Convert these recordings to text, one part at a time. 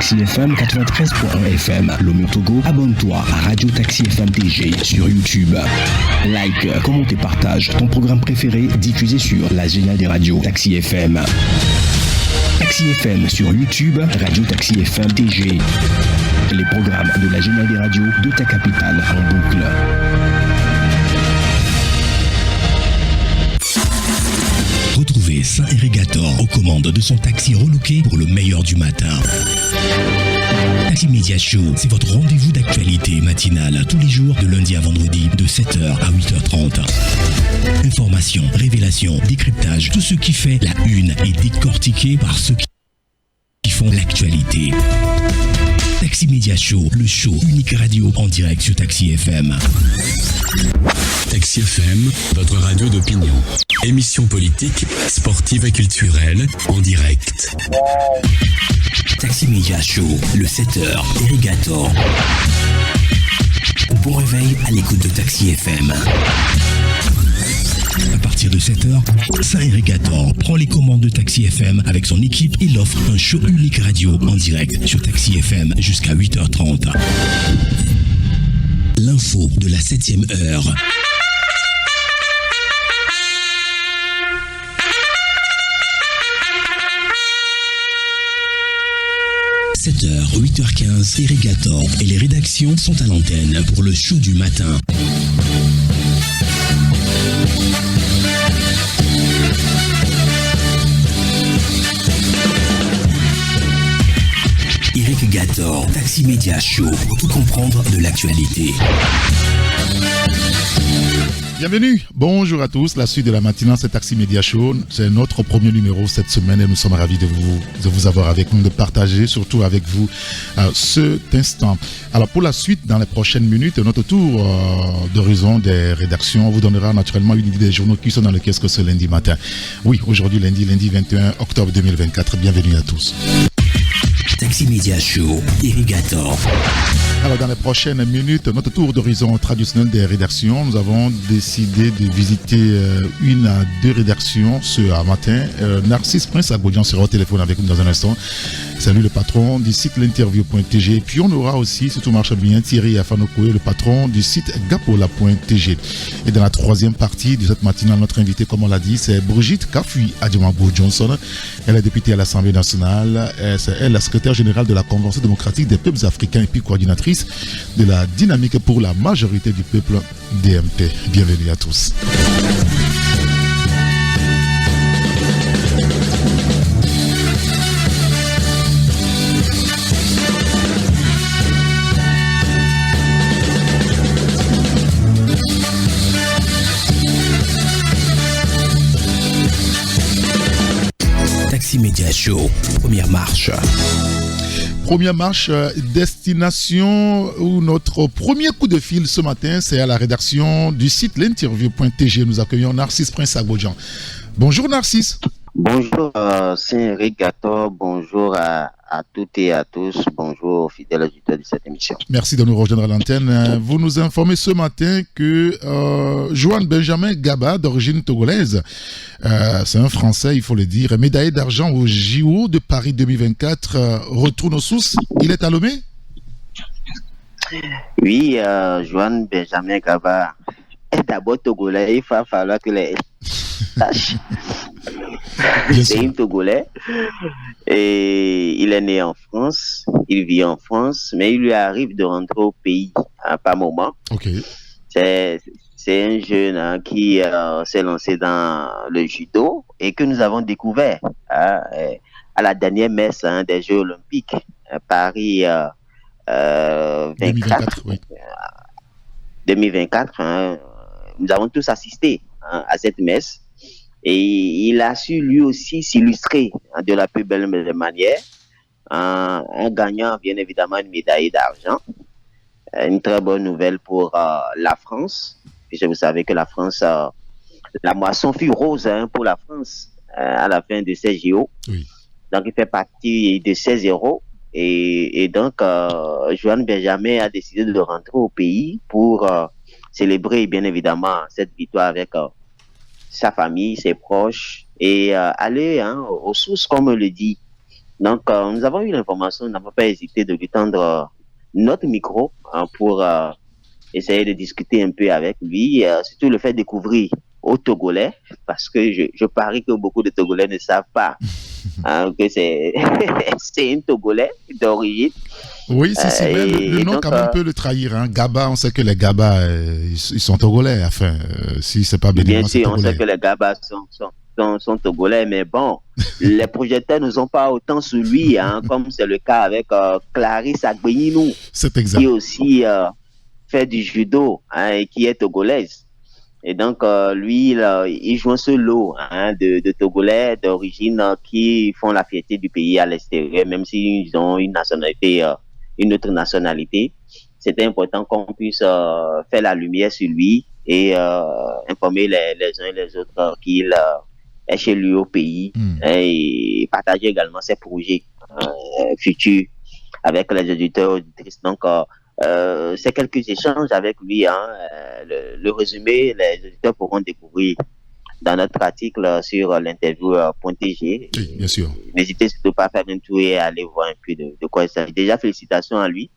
Taxi FM 93.1 FM. Lomé Togo, abonne-toi à Radio Taxi FM TG sur YouTube. Like, commente et partage ton programme préféré diffusé sur la géniale des radios Taxi FM. Taxi FM sur YouTube, Radio Taxi FM TG. Les programmes de la géniale des radios de ta capitale en boucle. Retrouvez Saint-Irrigator aux commandes de son taxi relooké pour le meilleur du matin. Taxi Media Show, c'est votre rendez-vous d'actualité matinale tous les jours de lundi à vendredi de 7h à 8h30. Informations, révélations, décryptage, tout ce qui fait la une est décortiqué par ceux qui font l'actualité. Taxi Media Show, le show unique radio en direct sur Taxi FM. Taxi FM, votre radio d'opinion. Émission politique, sportive et culturelle en direct. Taxi Media Show, le 7h, Irrigator. Bon réveil à l'écoute de Taxi FM. À partir de 7h, Saint-Irrigator prend les commandes de Taxi FM avec son équipe et l'offre un show unique radio en direct sur Taxi FM jusqu'à 8h30. L'info de la 7e heure. « 7h, 8h15, Irrigator et les rédactions sont à l'antenne pour le show du matin. Irrigator, Taxi Media Show, pour tout comprendre de l'actualité. Bienvenue, bonjour à tous, la suite de la matinale, c'est Taxi Media Show, c'est notre premier numéro cette semaine et nous sommes ravis de vous avoir avec nous, de partager surtout avec vous cet instant. Alors pour la suite, dans les prochaines minutes, notre tour d'horizon des rédactions vous donnera naturellement une idée des journaux qui sont dans le kiosque ce lundi matin. Oui, aujourd'hui lundi 21 octobre 2024, bienvenue à tous. Taxi Media Show, Irrigator. Alors dans les prochaines minutes, notre tour d'horizon traditionnel des rédactions, nous avons décidé de visiter une à deux rédactions ce matin. Narcisse Prince Agodian sera au téléphone avec nous dans un instant. Salut le patron du site l'interview.tg. Puis on aura aussi, si tout marche bien, Thierry Afanokoé, le patron du site gapola.tg. Et dans la troisième partie de cette matinale, notre invité, comme on l'a dit, c'est Brigitte Kafui Adjumabou Johnson. Elle est députée à l'Assemblée nationale. C'est elle, la secrétaire générale de la Convention démocratique des peuples africains et puis coordinatrice de la dynamique pour la majorité du peuple DMP. Bienvenue à tous. Taxi Media Show, première marche. Première marche, destination où notre premier coup de fil ce matin, c'est à la rédaction du site l'interview.tg. Nous accueillons Narcisse Prince Agodian. Bonjour Narcisse. Bonjour Saint-Irrigator, bonjour à toutes et à tous, bonjour aux fidèles auditeurs de cette émission. Merci de nous rejoindre à l'antenne. Vous nous informez ce matin que Johan Benjamin Gaba, d'origine togolaise, c'est un Français, il faut le dire, médaillé d'argent au JO de Paris 2024, retourne aux sources. Il est à Lomé? Oui, Johan Benjamin Gaba est d'abord togolais, il va falloir que les tâches. C'est un Togolais et il est né en France, il vit en France, mais il lui arrive de rentrer au pays par moment. Okay. C'est un jeune qui s'est lancé dans le judo et que nous avons découvert à la dernière messe des Jeux Olympiques à Paris 2024. Oui. 2024. Nous avons tous assisté à cette messe. Et il a su lui aussi s'illustrer de la plus belle manière en gagnant bien évidemment une médaille d'argent. Une très bonne nouvelle pour la France, puisque vous savez que la France, la moisson fut rose pour la France à la fin de ces JO. Oui. Donc il fait partie de ces héros. Et donc Johan Benjamin a décidé de rentrer au pays pour célébrer bien évidemment cette victoire avec sa famille, ses proches, et aller aux sources, comme on le dit. Donc, nous avons eu l'information, nous n'avons pas hésité de lui tendre notre micro pour essayer de discuter un peu avec lui, surtout le fait découvrir aux Togolais, parce que je parie que beaucoup de Togolais ne savent pas que c'est un Togolais d'origine. Oui, si, mais le nom donc, quand même peut le trahir. Hein. Gaba, on sait que les Gaba, ils sont Togolais. Enfin, si c'est pas Bien sûr, on sait que les Gaba sont Togolais, mais bon, les projecteurs ne sont pas autant sur lui, comme c'est le cas avec Clarisse Agbeyinou, qui aussi fait du judo et qui est togolaise. Et donc, lui, il joue ce lot de Togolais d'origine qui font la fierté du pays à l'extérieur, même s'ils ont une nationalité, une autre nationalité. C'était important qu'on puisse faire la lumière sur lui et informer les uns et les autres qu'il est chez lui au pays et partager également ses projets futurs avec les auditeurs auditrices. Donc, c'est quelques échanges avec lui. Le résumé, les auditeurs pourront découvrir dans notre article sur l'interview.tg. Oui, bien sûr. N'hésitez surtout pas à faire un tour et aller voir un peu de quoi il s'agit. Déjà, félicitations à lui.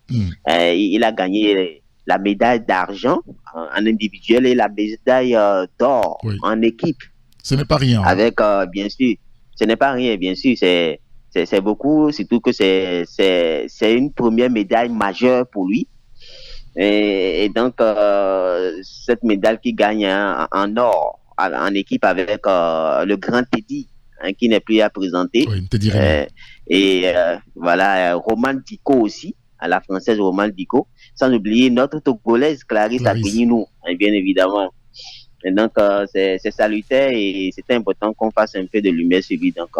Il a gagné la médaille d'argent en individuel et la médaille d'or en équipe. Ce n'est pas rien. Avec, bien sûr, ce n'est pas rien, bien sûr, c'est beaucoup, surtout que c'est une première médaille majeure pour lui. Et donc, cette médaille qu'il gagne en or, en équipe avec le grand Teddy, qui n'est plus à présenter. Oui, Teddy voilà, Roman Diko aussi, à la française Roman Diko, sans oublier notre Togolaise Clarisse Agbeyinou, bien évidemment. Et donc, c'est salutaire et c'était important qu'on fasse un peu de lumière sur lui. Donc,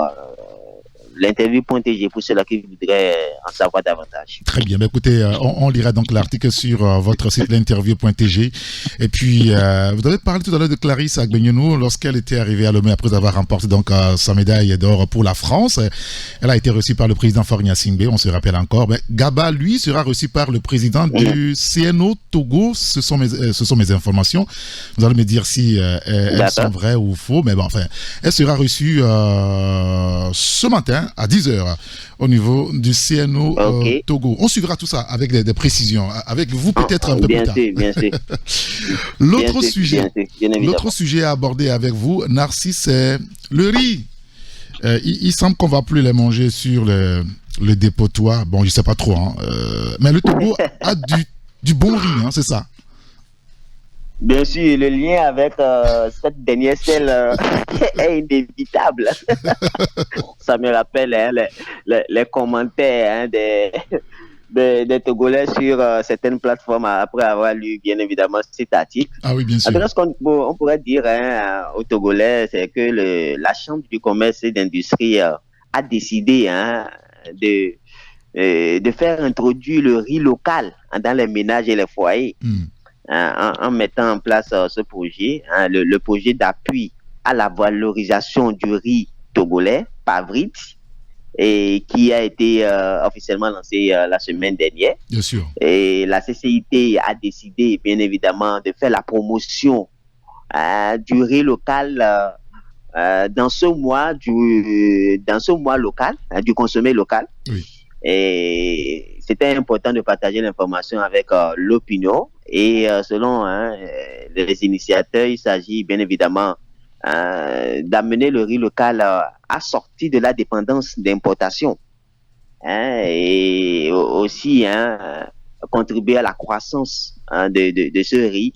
l'interview.tg pour ceux qui voudraient en savoir davantage. Très bien. Mais écoutez, on lira donc l'article sur votre site l'interview.tg. Et puis, vous avez parlé tout à l'heure de Clarisse Agbeyinou lorsqu'elle était arrivée à Lomé après avoir remporté donc sa médaille d'or pour la France. Elle a été reçue par le président Faure Gnassingbé, on se rappelle encore. Mais Gaba, lui, sera reçu par le président du CNO Togo. Ce sont mes informations. Vous allez me dire si elles sont vraies ou fausses. Mais bon, enfin, elle sera reçue ce matin à 10h au niveau du CNO Togo. On suivra tout ça avec des précisions, avec vous peut-être un peu plus tard. Bien sûr. L'autre sujet à aborder avec vous, Narcisse, c'est le riz. Il semble qu'on ne va plus les manger sur le dépotoir. Bon, je ne sais pas trop. Mais le Togo a du bon riz, c'est ça? Bien sûr, le lien avec cette dernière selle est inévitable. Ça me rappelle les commentaires des Togolais sur certaines plateformes après avoir lu, bien évidemment, cet article. Ah oui, bien sûr. Alors, ce qu'on pourrait dire aux Togolais, c'est que la Chambre du commerce et d'industrie a décidé de faire introduire le riz local dans les ménages et les foyers. En mettant en place ce projet, le projet d'appui à la valorisation du riz togolais, PAVRIT, et qui a été officiellement lancé la semaine dernière. Bien sûr. Et la CCIT a décidé, bien évidemment, de faire la promotion du riz local dans ce mois local, du consommé local. Oui. Et c'était important de partager l'information avec l'opinion. Et selon les initiateurs, il s'agit bien évidemment d'amener le riz local à sortir de la dépendance d'importation. Et aussi contribuer à la croissance de ce riz.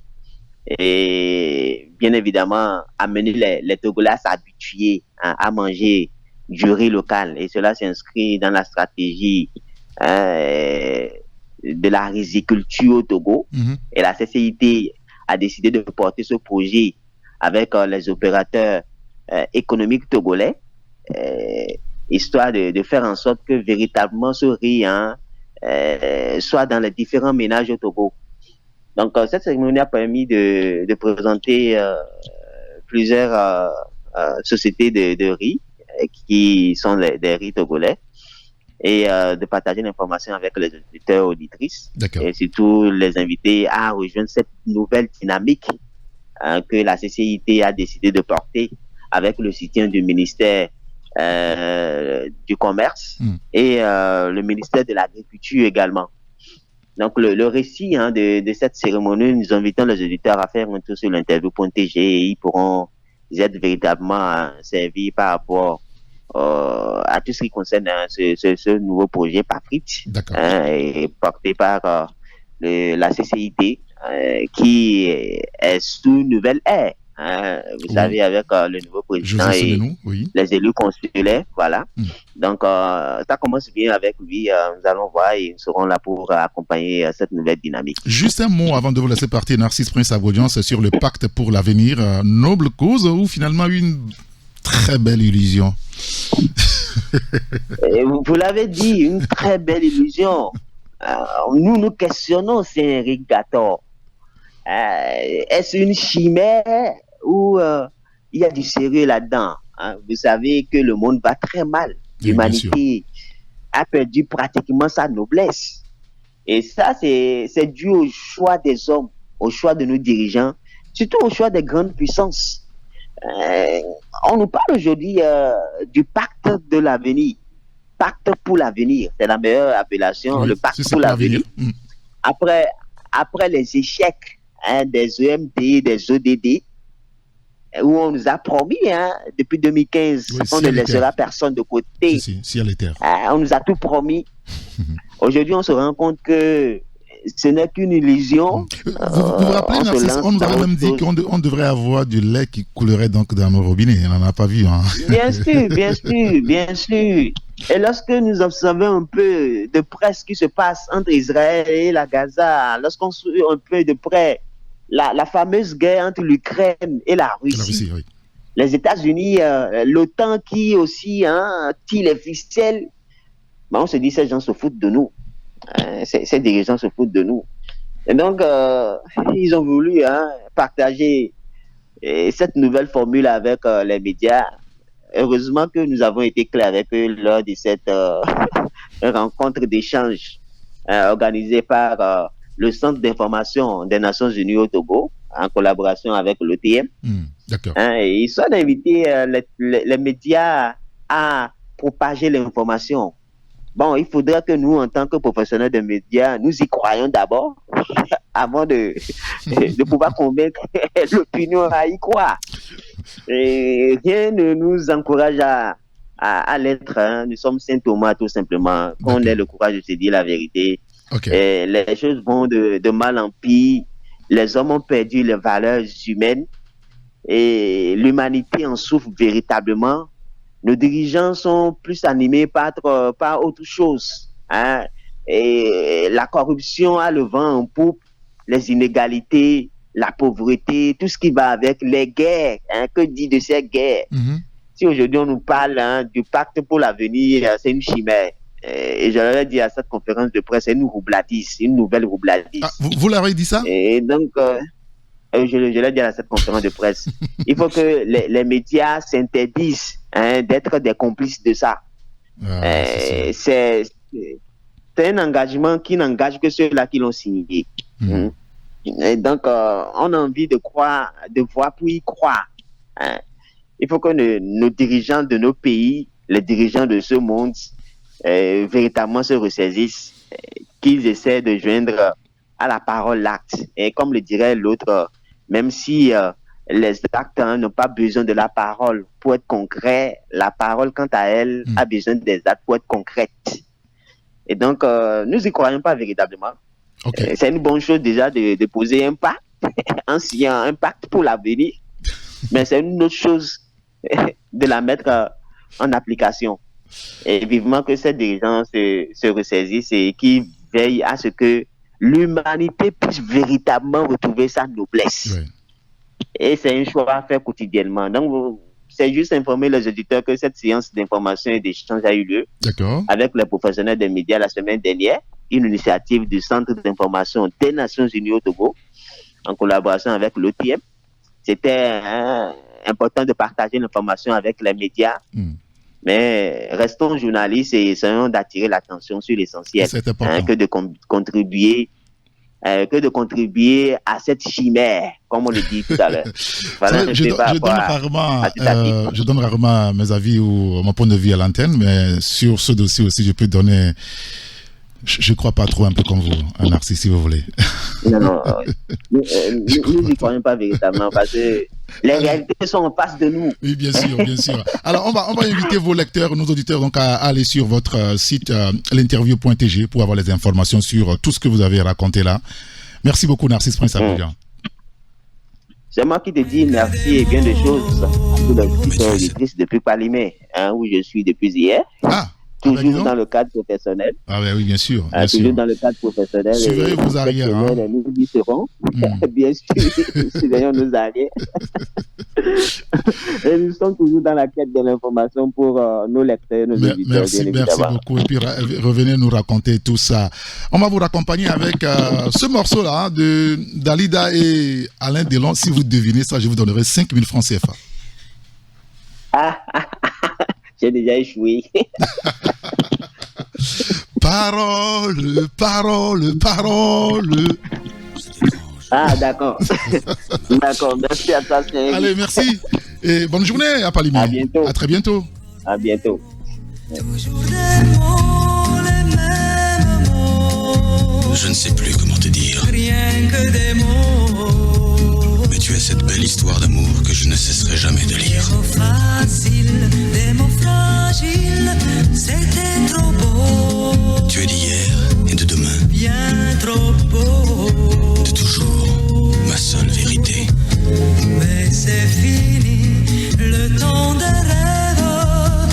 Et bien évidemment, amener les Togolais à s'habituer à manger du riz local. Et cela s'inscrit dans la stratégie de la riziculture au Togo. Et la CCIT a décidé de porter ce projet avec les opérateurs économiques togolais, histoire de faire en sorte que véritablement ce riz soit dans les différents ménages au Togo. Donc cette cérémonie a permis de présenter plusieurs sociétés de riz qui sont des riz togolais et de partager l'information avec les auditeurs et auditrices. D'accord. Et surtout les inviter à rejoindre cette nouvelle dynamique que la CCIT a décidé de porter avec le soutien du ministère du Commerce et le ministère de l'Agriculture également. Donc, le récit de cette cérémonie, nous invitons les auditeurs à faire un tour sur l'interview.tg et ils pourront être véritablement servis par rapport à tout ce qui concerne ce nouveau projet PAFRIT, et porté par la CCIT, qui est sous nouvelle ère. Vous savez, avec le nouveau président et les élus consulaires, voilà. Donc, ça commence bien avec lui. Nous allons voir et nous serons là pour accompagner cette nouvelle dynamique. Juste un mot avant de vous laisser partir, Narcisse Prince Abodian, c'est sur le pacte pour l'avenir, noble cause ou finalement une très belle illusion. Vous l'avez dit, une très belle illusion. Nous questionnons, c'est Eric Gator. Est-ce une chimère ou il y a du sérieux là-dedans? Vous savez que le monde va très mal. L'humanité a perdu pratiquement sa noblesse. Et ça, c'est dû au choix des hommes, au choix de nos dirigeants, surtout au choix des grandes puissances. On nous parle aujourd'hui du pacte de l'avenir. Pacte pour l'avenir, c'est la meilleure appellation, le pacte pour l'avenir. Après les échecs des EMD, des ODD, où on nous a promis, depuis 2015, on ne laissera personne de côté. On nous a tout promis. Aujourd'hui, on se rend compte que ce n'est qu'une illusion. Vous vous rappelez, Narcisse, on nous avait même dit qu'on devrait avoir du lait qui coulerait donc dans nos robinets. On n'en a pas vu. Bien sûr, bien sûr, bien sûr. Et lorsque nous observons un peu de près ce qui se passe entre Israël et la Gaza, lorsqu'on suit un peu de près la fameuse guerre entre l'Ukraine et la Russie, les États-Unis, l'OTAN qui aussi tire les ficelles, on se dit ces gens se foutent de nous. Ces dirigeants se foutent de nous. Et donc, ils ont voulu partager cette nouvelle formule avec les médias. Heureusement que nous avons été clairs avec eux lors de cette rencontre d'échange organisée par le Centre d'information des Nations Unies au Togo, en collaboration avec l'OTM. Ils sont invités les médias à propager l'information. Bon, il faudra que nous, en tant que professionnels de médias, nous y croyons d'abord, avant de pouvoir convaincre l'opinion à y croire. Et rien ne nous encourage à l'être. Nous sommes Saint Thomas, tout simplement. Qu'on ait le courage de se dire la vérité. Et les choses vont de mal en pire. Les hommes ont perdu les valeurs humaines. Et l'humanité en souffre véritablement. Nos dirigeants sont plus animés par autre chose. Et la corruption a le vent en poupe, les inégalités, la pauvreté, tout ce qui va avec les guerres. Que dit de ces guerres? Si aujourd'hui on nous parle du pacte pour l'avenir, c'est une chimère. Et je l'ai dit à cette conférence de presse, c'est une roubladise, une nouvelle roubladise. Vous l'avez dit ça? Et donc, je l'ai dit à cette conférence de presse. Il faut que les médias s'interdisent d'être des complices de ça. C'est un engagement qui n'engage que ceux-là qui l'ont signé. Et donc, on a envie de croire, de voir pour y croire. Il faut que nos dirigeants de nos pays, les dirigeants de ce monde, véritablement se ressaisissent, qu'ils essaient de joindre à la parole l'acte. Et comme le dirait l'autre, même si les actes n'ont pas besoin de la parole pour être concrets, la parole, quant à elle, a besoin des actes pour être concrète. Et donc, nous y croyons pas véritablement. C'est une bonne chose déjà de poser un pacte, en signant un pacte pour l'avenir, mais c'est une autre chose de la mettre en application. Et vivement que ces dirigeants se ressaisissent et qui veillent à ce que l'humanité puisse véritablement retrouver sa noblesse. Et c'est un choix à faire quotidiennement. Donc, c'est juste informer les auditeurs que cette séance d'information et d'échange a eu lieu avec les professionnels des médias la semaine dernière, une initiative du Centre d'information des Nations Unies au Togo, en collaboration avec l'OTM. C'était important de partager l'information avec les médias, mais restons journalistes et essayons d'attirer l'attention sur l'essentiel, que de contribuer que de contribuer à cette chimère, comme on le dit tout à l'heure. Voilà, je donne rarement mes avis ou mon point de vue à l'antenne, mais sur ce dossier aussi, je peux donner... Je ne crois pas trop un peu comme vous, un narcisse, si vous voulez. Non, nous n'y croyons pas véritablement parce que les réalités sont en face de nous. Oui, bien sûr, bien sûr. Alors, on va inviter vos lecteurs, nos auditeurs, donc à aller sur votre site l'interview.tg pour avoir les informations sur tout ce que vous avez raconté là. Merci beaucoup, Narcisse Prince Abidjan. C'est moi qui te dis merci et bien des choses à tous les auditeurs et auditrices depuis Palimé, où je suis depuis hier. Toujours dans le cadre professionnel. Ah oui, bien sûr. Toujours dans le cadre professionnel. Surveillez vos arrières. Nous y serons. Bien sûr, surveillons nos arrières. Et nous sommes toujours dans la quête de l'information pour nos lecteurs, nos auditeurs. Merci beaucoup. Et puis revenez nous raconter tout ça. On va vous raccompagner avec ce morceau-là de Dalida et Alain Delon. Si vous devinez ça, je vous donnerai 5 000 francs CFA. J'ai déjà échoué. Parole. Ah, d'accord. D'accord, merci à toi. Allez, merci. Et bonne journée à Palimé. À bientôt. À très bientôt. À bientôt. Toujours des mots, les mêmes mots. Je ne sais plus comment te dire. Rien que des mots. Mais tu as cette belle histoire d'amour que je ne cesserai jamais de lire. Des mots faciles, des mots fragiles, c'était trop beau. Tu es d'hier et de demain. Bien trop beau. De toujours, ma seule vérité. Mais c'est fini, le temps des rêves.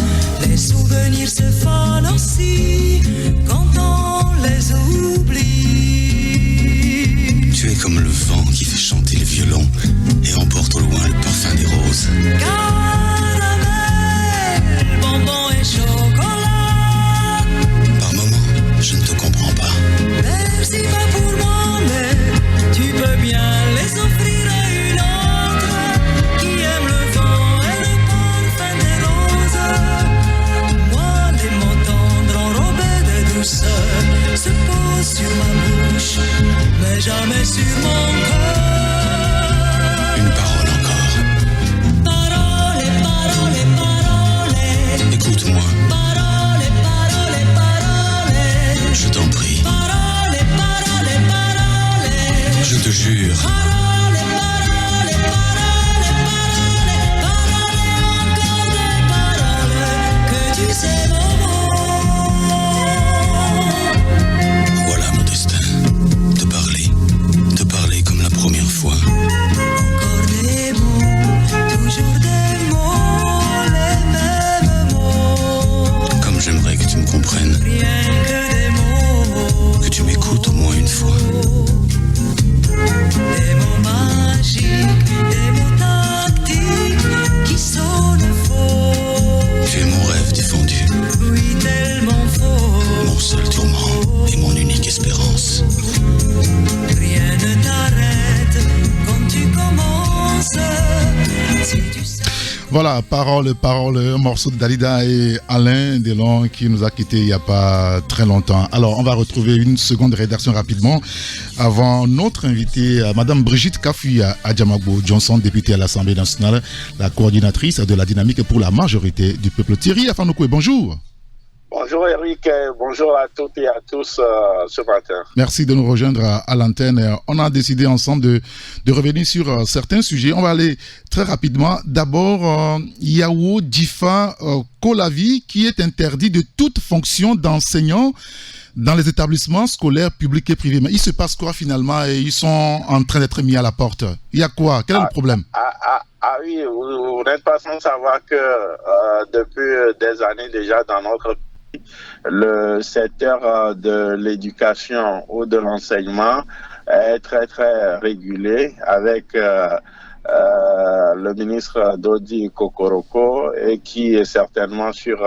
Les souvenirs se fanent aussi quand on les oublie. Tu es comme le vent qui fait chanter le violon et emporte au loin le parfum des roses. Caramel, bonbons et chocolat. Par moments, je ne te comprends pas. Merci pas pour moi, mais tu peux bien les offrir à une autre qui aime le vent et le parfum des roses. Moi, les mots tendres enrobés de douceur se posent sur ma bouche, mais jamais sur mon cœur. Une parole encore. Parole, parole, parole. Écoute-moi, Parole, parole, parole. je t'en prie. Parole, parole, parole. Je te jure. Parole, parole, parole, parole. Encore des paroles que tu sais Voilà mon destin. Te parler comme la première fois. Encore des mots, toujours des mots, les mêmes mots. Comme j'aimerais que tu me comprennes. Rien que des mots. Que tu m'écoutes au moins une fois. Des mots magiques, des mots tactiques qui sonnent faux. Tu es mon rêve défendu. Oui, tellement faux. Mon seul tourment et mon unique espérance. Rien ne t'arrête quand tu commences. Si tu sais. Voilà, parole, un morceau de Dalida et Alain Delon qui nous a quittés il n'y a pas très longtemps. Alors, on va retrouver une seconde rédaction rapidement avant notre invitée, Madame Brigitte Kafuya Adjamagbo Johnson, députée à l'Assemblée nationale, la coordinatrice de la dynamique pour la majorité du peuple. Thierry Afanoukou, bonjour. Bonjour Eric, bonjour à toutes et à tous ce matin. Merci de nous rejoindre à l'antenne. On a décidé ensemble de revenir sur certains sujets. On va aller très rapidement. D'abord, Yao Difa Kolavi, qui est interdit de toute fonction d'enseignant dans les établissements scolaires publics et privés. Mais il se passe quoi finalement? Et ils sont en train d'être mis à la porte. Il y a quoi? Quel est le problème? Oui, vous n'êtes pas sans savoir que depuis des années déjà dans notre pays, le secteur de l'éducation ou de l'enseignement est très très régulé avec le ministre Dodi Kokoroko et qui est certainement sur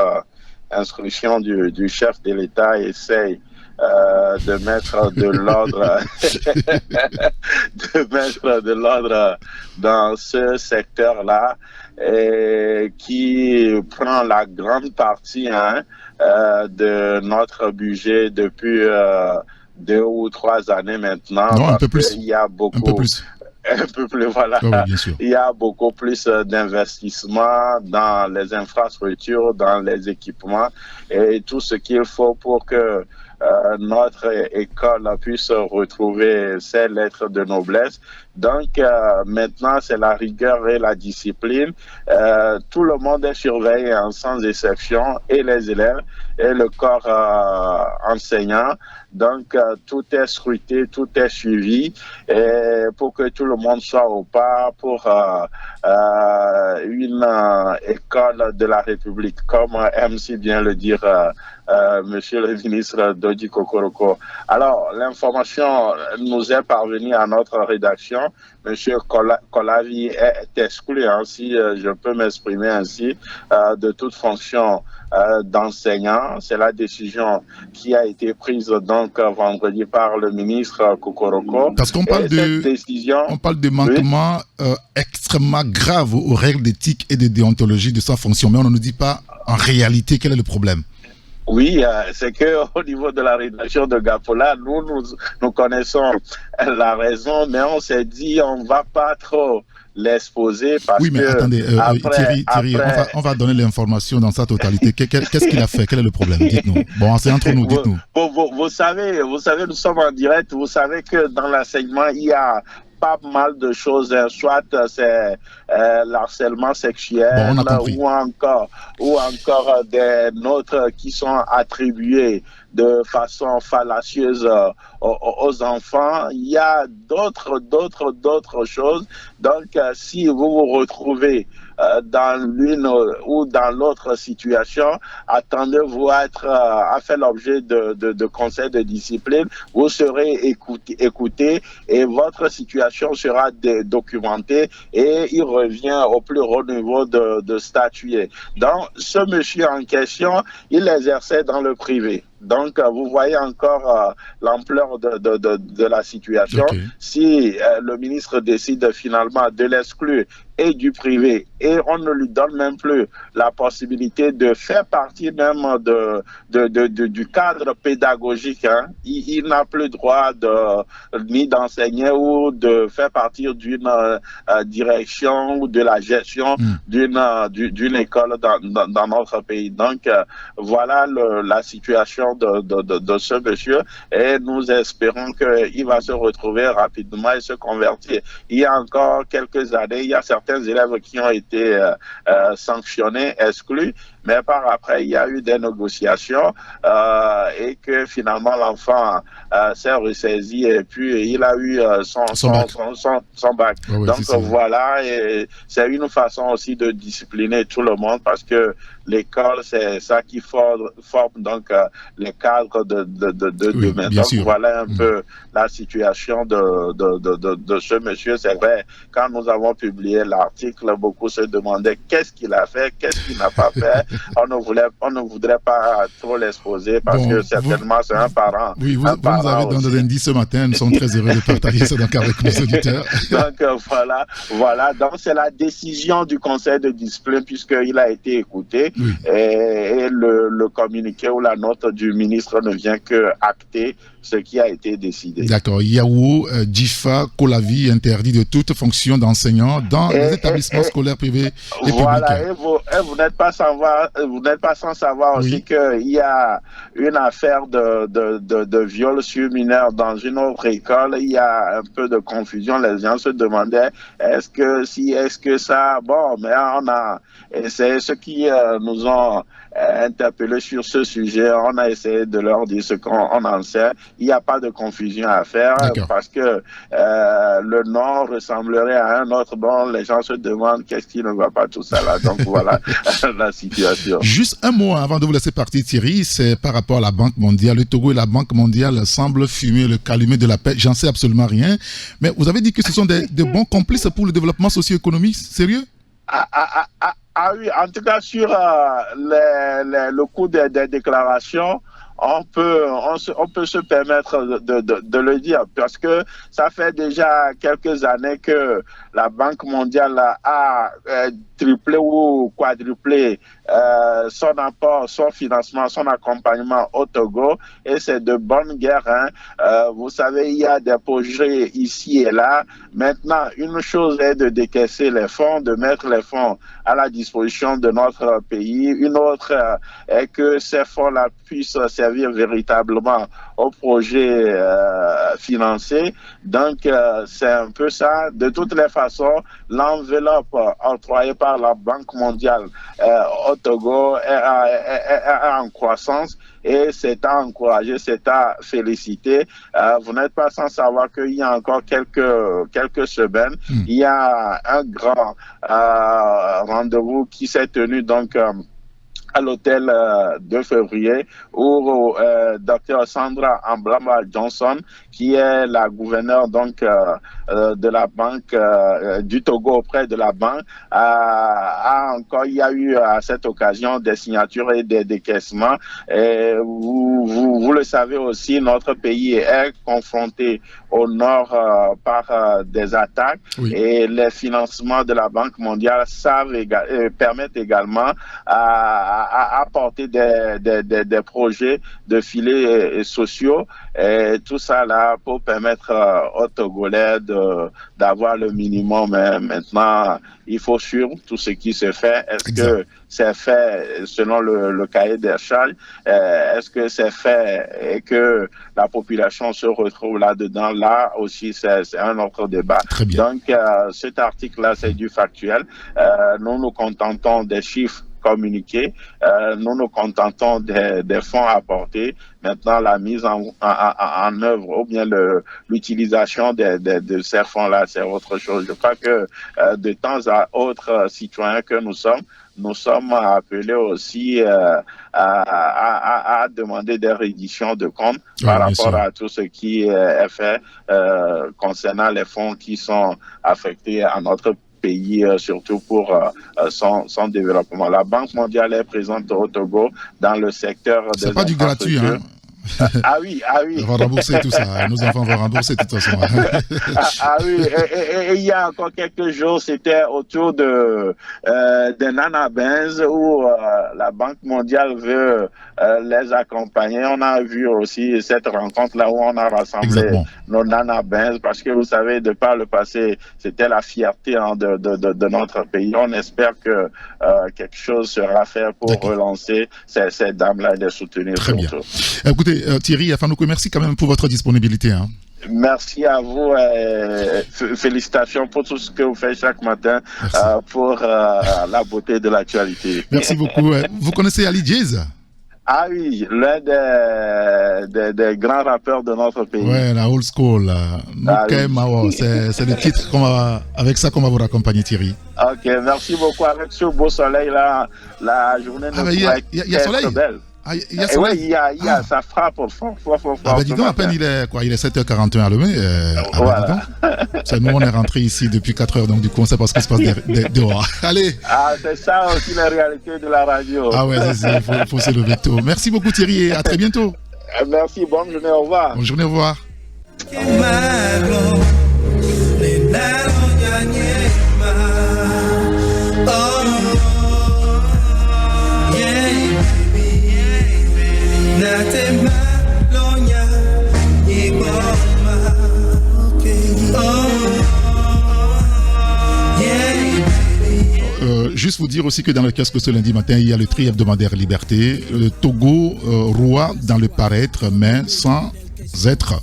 instruction du chef de l'État essaye de mettre de l'ordre dans ce secteur-là et qui prend la grande partie de notre budget depuis 2 ou 3 années maintenant. Non, un parce peu plus. qu'il y a beaucoup, Un peu plus. un peu plus, voilà. Ah oui, bien sûr. Il y a beaucoup plus d'investissements dans les infrastructures, dans les équipements et tout ce qu'il faut pour que notre école puisse retrouver ses lettres de noblesse. Donc maintenant, c'est la rigueur et la discipline. Tout le monde est surveillé sans exception, et les élèves et le corps enseignant. Donc tout est scruté, tout est suivi, et pour que tout le monde soit au pas pour une école de la République, comme aime si bien le dire Monsieur le ministre Dodi Kokoroko. Alors, l'information nous est parvenue à notre rédaction. Monsieur Kolavi est exclu, si je peux m'exprimer ainsi, de toute fonction d'enseignant. C'est la décision qui a été prise donc vendredi par le ministre Kokoroko. Parce qu'on parle on parle de manquement extrêmement grave aux règles d'éthique et de déontologie de sa fonction, mais on ne nous dit pas en réalité quel est le problème. Oui, c'est que au niveau de la rédaction de Gapola, nous connaissons la raison, mais on s'est dit on va pas trop l'exposer parce oui, mais que attendez, Thierry, on va donner l'information dans sa totalité. Qu'est-ce qu'il a fait? Quel est le problème? Dites-nous. Bon, c'est entre nous, dites-nous. Vous savez, nous sommes en direct. Vous savez que dans l'enseignement, il y a pas mal de choses, soit c'est l'harcèlement sexuel, ou encore des notes qui sont attribuées de façon fallacieuse aux enfants. Il y a d'autres choses. Donc, si vous vous retrouvez dans l'une ou dans l'autre situation, attendez-vous à faire l'objet de conseils de discipline. Vous serez écouté et votre situation sera documentée, et il revient au plus haut niveau de statuer. Donc, ce monsieur en question, il exerçait dans le privé. Donc, vous voyez encore l'ampleur de la situation. Okay. Si le ministre décide finalement de l'exclure et du privé, et on ne lui donne même plus la possibilité de faire partie même du cadre pédagogique, il n'a plus droit ni d'enseigner ou de faire partie d'une direction ou de la gestion d'une école dans notre pays. Donc, voilà la situation de ce monsieur, et nous espérons qu'il va se retrouver rapidement et se convertir. Il y a encore quelques années, il y a certains élèves qui ont été sanctionnés, exclus, mais par après, il y a eu des négociations et que finalement l'enfant s'est ressaisi, et puis il a eu son bac. Oui, donc voilà, et c'est une façon aussi de discipliner tout le monde, parce que l'école, c'est ça qui forme donc les cadres de demain. Donc sûr. Voilà un peu la situation de ce monsieur. C'est vrai, quand nous avons publié l'article, beaucoup se demandaient qu'est-ce qu'il a fait, qu'est-ce qu'il n'a pas fait. On ne voudrait pas trop l'exposer, parce que certainement c'est un parent. Oui, vous nous avez donné des indices ce matin. Nous sommes très heureux de partager ça donc avec nos auditeurs. Donc voilà. Donc c'est la décision du conseil de discipline, puisqu'il a été écouté, et le communiqué ou la note du ministre ne vient que acter ce qui a été décidé. D'accord. Yahoo, Jifa, Kolavi interdit de toute fonction d'enseignant dans les établissements scolaires privés et voilà, publics. Et vous n'êtes pas sans savoir aussi qu'il y a une affaire de viol sur mineur dans une autre école. Il y a un peu de confusion. Les gens se demandaient est-ce que ça. Bon, mais et c'est ce qui nous ont interpellés sur ce sujet. On a essayé de leur dire ce qu'on en sait. Il n'y a pas de confusion à faire, parce que le nom ressemblerait à un autre. Bon, les gens se demandent qu'est-ce qui ne va pas, tout ça là. Donc voilà la situation. Juste un mot avant de vous laisser partir, Thierry, c'est par rapport à la Banque mondiale. Le Togo et la Banque mondiale semblent fumer le calumet de la paix. J'en sais absolument rien. Mais vous avez dit que ce sont de bons complices pour le développement socio-économique. Sérieux? Ah oui, en tout cas sur le coût des déclarations, on peut se permettre de le dire, parce que ça fait déjà quelques années que la Banque mondiale a triplé ou quadruplé son apport, son financement, son accompagnement au Togo, et c'est de bonne guerre. Vous savez, il y a des projets ici et là. Maintenant, une chose est de décaisser les fonds, de mettre les fonds à la disposition de notre pays. Une autre est que ces fonds-là puissent servir véritablement aux projets financés. Donc, c'est un peu ça. De toutes les façons, l'enveloppe octroyée par la Banque mondiale au Togo est en croissance, et c'est à encourager, c'est à féliciter. Vous n'êtes pas sans savoir qu'il y a encore quelques semaines, il y a un grand rendez-vous qui s'est tenu donc à l'hôtel 2 février où Dr Sandra Amblamba Johnson, qui est la gouverneure donc de la banque du Togo auprès de la banque, il y a eu à cette occasion des signatures et des décaissements. Et vous le savez aussi, notre pays est confronté au nord par des attaques, oui. Et les financements de la Banque mondiale permettent également à apporter des projets de filets sociaux, et tout ça là pour permettre aux Togolais d'avoir le minimum. Mais maintenant, il faut suivre tout ce qui se fait. Est-ce que c'est fait selon le cahier des charges? Est-ce que c'est fait et que la population se retrouve là-dedans? Là aussi, c'est un autre débat. Donc, cet article-là, c'est du factuel. Nous nous contentons des chiffres communiqués. Nous nous contentons des fonds apportés. Maintenant, la mise en œuvre ou bien l'utilisation de ces fonds-là, c'est autre chose. Je crois que de temps à autre, citoyens que nous sommes appelés aussi à demander des redditions de comptes par rapport à tout ce qui est fait concernant les fonds qui sont affectés à notre pays, surtout pour son développement. La Banque mondiale est présente au Togo dans le secteur des infrastructures. C'est pas du gratuit, hein? Ah oui. On va rembourser tout ça. Nos enfants vont rembourser de toute façon. Oui. Et il y a encore quelques jours, c'était autour de Nana Benz où la Banque mondiale veut les accompagner. On a vu aussi cette rencontre-là où on a rassemblé nos Nana Benz, parce que vous savez, de par le passé, c'était la fierté de notre pays. On espère que quelque chose sera fait pour relancer ces dames-là et les soutenir. Très bien. Écoutez, Thierry Afanouko, merci quand même pour votre disponibilité. Merci à vous. Félicitations pour tout ce que vous faites chaque matin pour la beauté de l'actualité. Merci beaucoup. Vous connaissez Ali Jazz? Ah oui, l'un des grands rappeurs de notre pays. Ouais, la old school. C'est le titre avec ça qu'on va vous raccompagner, Thierry. Ok, merci beaucoup. Avec ce beau soleil là, la journée ne pourrait être belle. Il y a soleil. Oui, il y a ça frappe fort. Dis donc, à peine il est 7h41 à Lomé. Voilà. Nous, on est rentré ici depuis 4h, donc du coup, on sait pas ce qui se passe dehors. Allez. C'est ça aussi la réalité de la radio. Il faut se lever tôt. Merci beaucoup, Thierry, et à très bientôt. Merci, bonne journée, au revoir. Bonne journée, au revoir. Juste vous dire aussi que dans le kiosque ce lundi matin, il y a le tri hebdomadaire Liberté. Le Togo roi dans le paraître, mais sans être.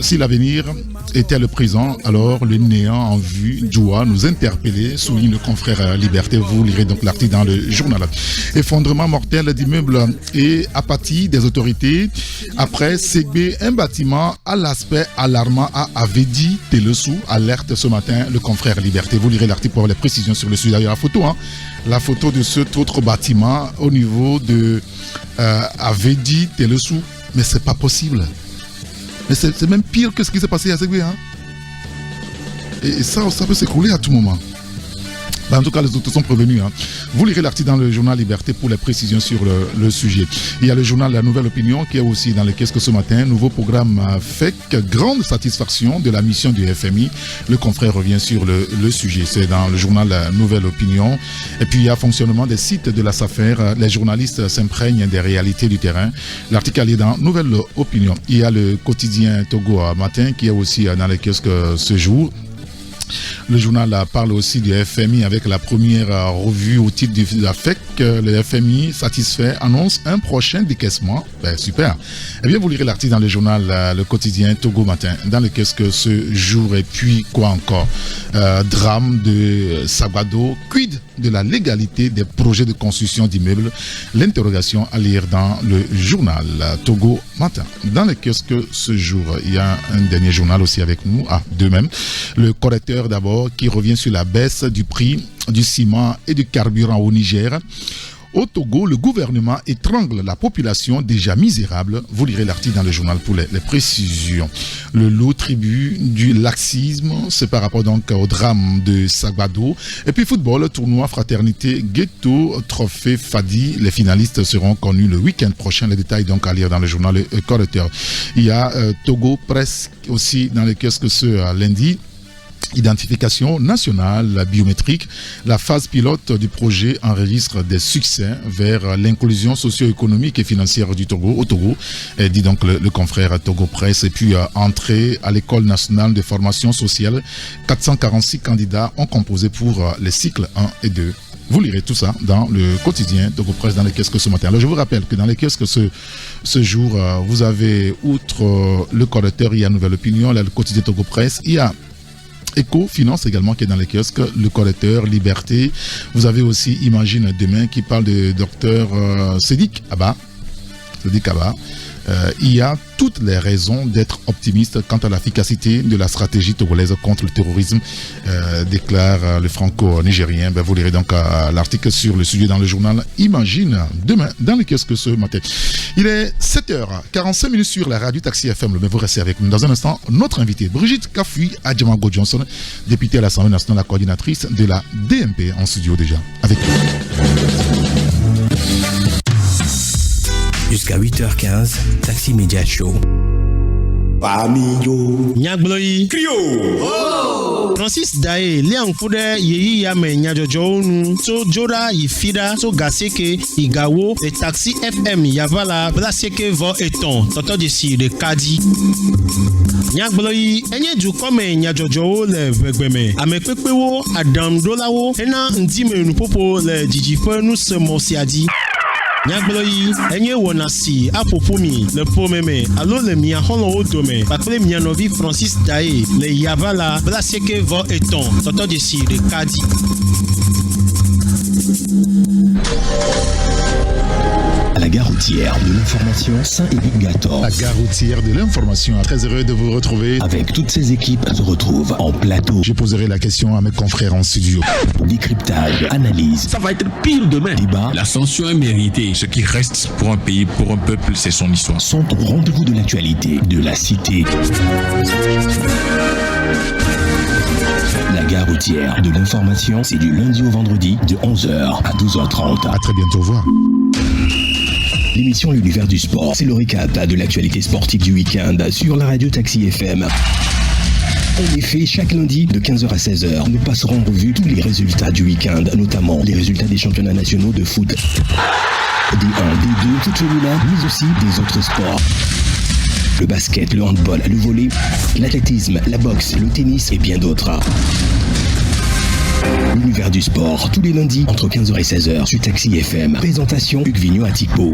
Si l'avenir était le présent, alors le néant en vue doit nous interpeller, souligne le confrère Liberté. Vous lirez donc l'article dans le journal. Effondrement mortel d'immeubles et apathie des autorités. Après Ségbé, un bâtiment à l'aspect alarmant à Avedi, Téléssou, alerte ce matin le confrère Liberté. Vous lirez l'article pour avoir les précisions sur le sujet. D'ailleurs, la photo de cet autre bâtiment au niveau de Avedi, Téléssou. Mais c'est pas possible. Mais c'est même pire que ce qui s'est passé à Ségbé. Et ça peut s'écrouler à tout moment. En tout cas, les autres sont prévenus. Vous lirez l'article dans le journal Liberté pour les précisions sur le sujet. Il y a le journal La Nouvelle Opinion qui est aussi dans les caisses que ce matin. Nouveau programme FEC, grande satisfaction de la mission du FMI. Le confrère revient sur le sujet. C'est dans le journal La Nouvelle Opinion. Et puis il y a fonctionnement des sites de la SAFER. Les journalistes s'imprègnent des réalités du terrain. L'article est dans Nouvelle Opinion. Il y a le quotidien Togo Matin qui est aussi dans les kiosques ce jour. Le journal parle aussi du FMI avec la première revue au titre de la FEC. Le FMI satisfait annonce un prochain décaissement. Super. Eh bien, vous lirez l'article dans le journal Le Quotidien Togo Matin dans le kiosque ce jour. Et puis, quoi encore drame de Sabado. Quid de la légalité des projets de construction d'immeubles? L'interrogation à lire dans le journal Togo Matin. Dans le kiosque ce jour, il y a un dernier journal aussi avec nous. Deux même. Le correcteur d'abord qui revient sur la baisse du prix du ciment et du carburant au Niger. Au Togo, le gouvernement étrangle la population déjà misérable. Vous lirez l'article dans le journal pour les précisions. Le lot tribut du laxisme, c'est par rapport donc au drame de Sabado. Et puis football, tournoi fraternité ghetto, trophée Fadi. Les finalistes seront connus le week-end prochain. Les détails donc à lire dans le journal Le Correcteur. Il y a Togo Presse aussi dans les kiosques ce lundi. Identification nationale biométrique, la phase pilote du projet enregistre des succès vers l'inclusion socio-économique et financière du Togo, au Togo, dit donc le confrère Togo Presse. Et puis entrée à l'école nationale de formation sociale, 446 candidats ont composé pour les cycles 1 et 2. Vous lirez tout ça dans le quotidien Togo Presse dans les kiosques ce matin. Alors je vous rappelle que dans les kiosques ce jour, vous avez outre le correcteur, il y a Nouvelle Opinion, là, le quotidien Togo Presse, il y a Eco Finance également qui est dans les kiosques, le correcteur, Liberté. Vous avez aussi Imagine Demain qui parle de docteur Sédik Abba. Il y a toutes les raisons d'être optimiste quant à l'efficacité de la stratégie togolaise contre le terrorisme, déclare le franco-nigérien. Vous lirez donc l'article sur le sujet dans le journal Imagine Demain dans le kiosque ce matin. Il est 7h45 sur la radio Taxi FM. Mais vous restez avec nous. Dans un instant, notre invitée Brigitte Kafui Adjamago Johnson, députée à l'Assemblée nationale, la coordinatrice de la DMP en studio déjà avec nous. Jusqu'à 8h15, Taxi Media Show. Nyagbloi Krio Francis Dae Liang Fude Yeyi Yame Nyajojo Nu So Jora Yifida So Gaseke Igawo et Taxi FM Yavala Blaseke Vo Eton Toto Desi de Kadi Nyagbloi Enye du Kome Nyajojo Le Vegbeme Amekpepewo Adam Dolawo Ena Ndime Nupopo Le Dijife Nu Se Mosiadi Nyagbloi enye wonasi apopumi le pomeme alo le mia holo odome pakle mia novi Francis Dae le Yavala Blaseke Vo Eton Toto Desi de Kadi. À la gare routière de l'information Saint-Éric-Gator. La gare routière de l'information. Très heureux de vous retrouver. Avec toutes ces équipes, se retrouve en plateau. Je poserai la question à mes confrères en studio. Décryptage, analyse. Ça va être pire demain. Débat. L'ascension est méritée. Ce qui reste pour un pays, pour un peuple, c'est son histoire. Sont au rendez-vous de l'actualité, de la cité. La gare routière de l'information, c'est du lundi au vendredi de 11h à 12h30. À très bientôt, au revoir. L'émission L'Univers du Sport, c'est le récap de l'actualité sportive du week-end sur la radio Taxi FM. En effet, chaque lundi, de 15h à 16h, nous passerons en revue tous les résultats du week-end, notamment les résultats des championnats nationaux de foot, des 1, des 2, tout féminin, mais aussi des autres sports. Le basket, le handball, le volley, l'athlétisme, la boxe, le tennis et bien d'autres. L'Univers du Sport, tous les lundis, entre 15h et 16h, sur Taxi FM. Présentation, Hugues Vigneault à Tikpo.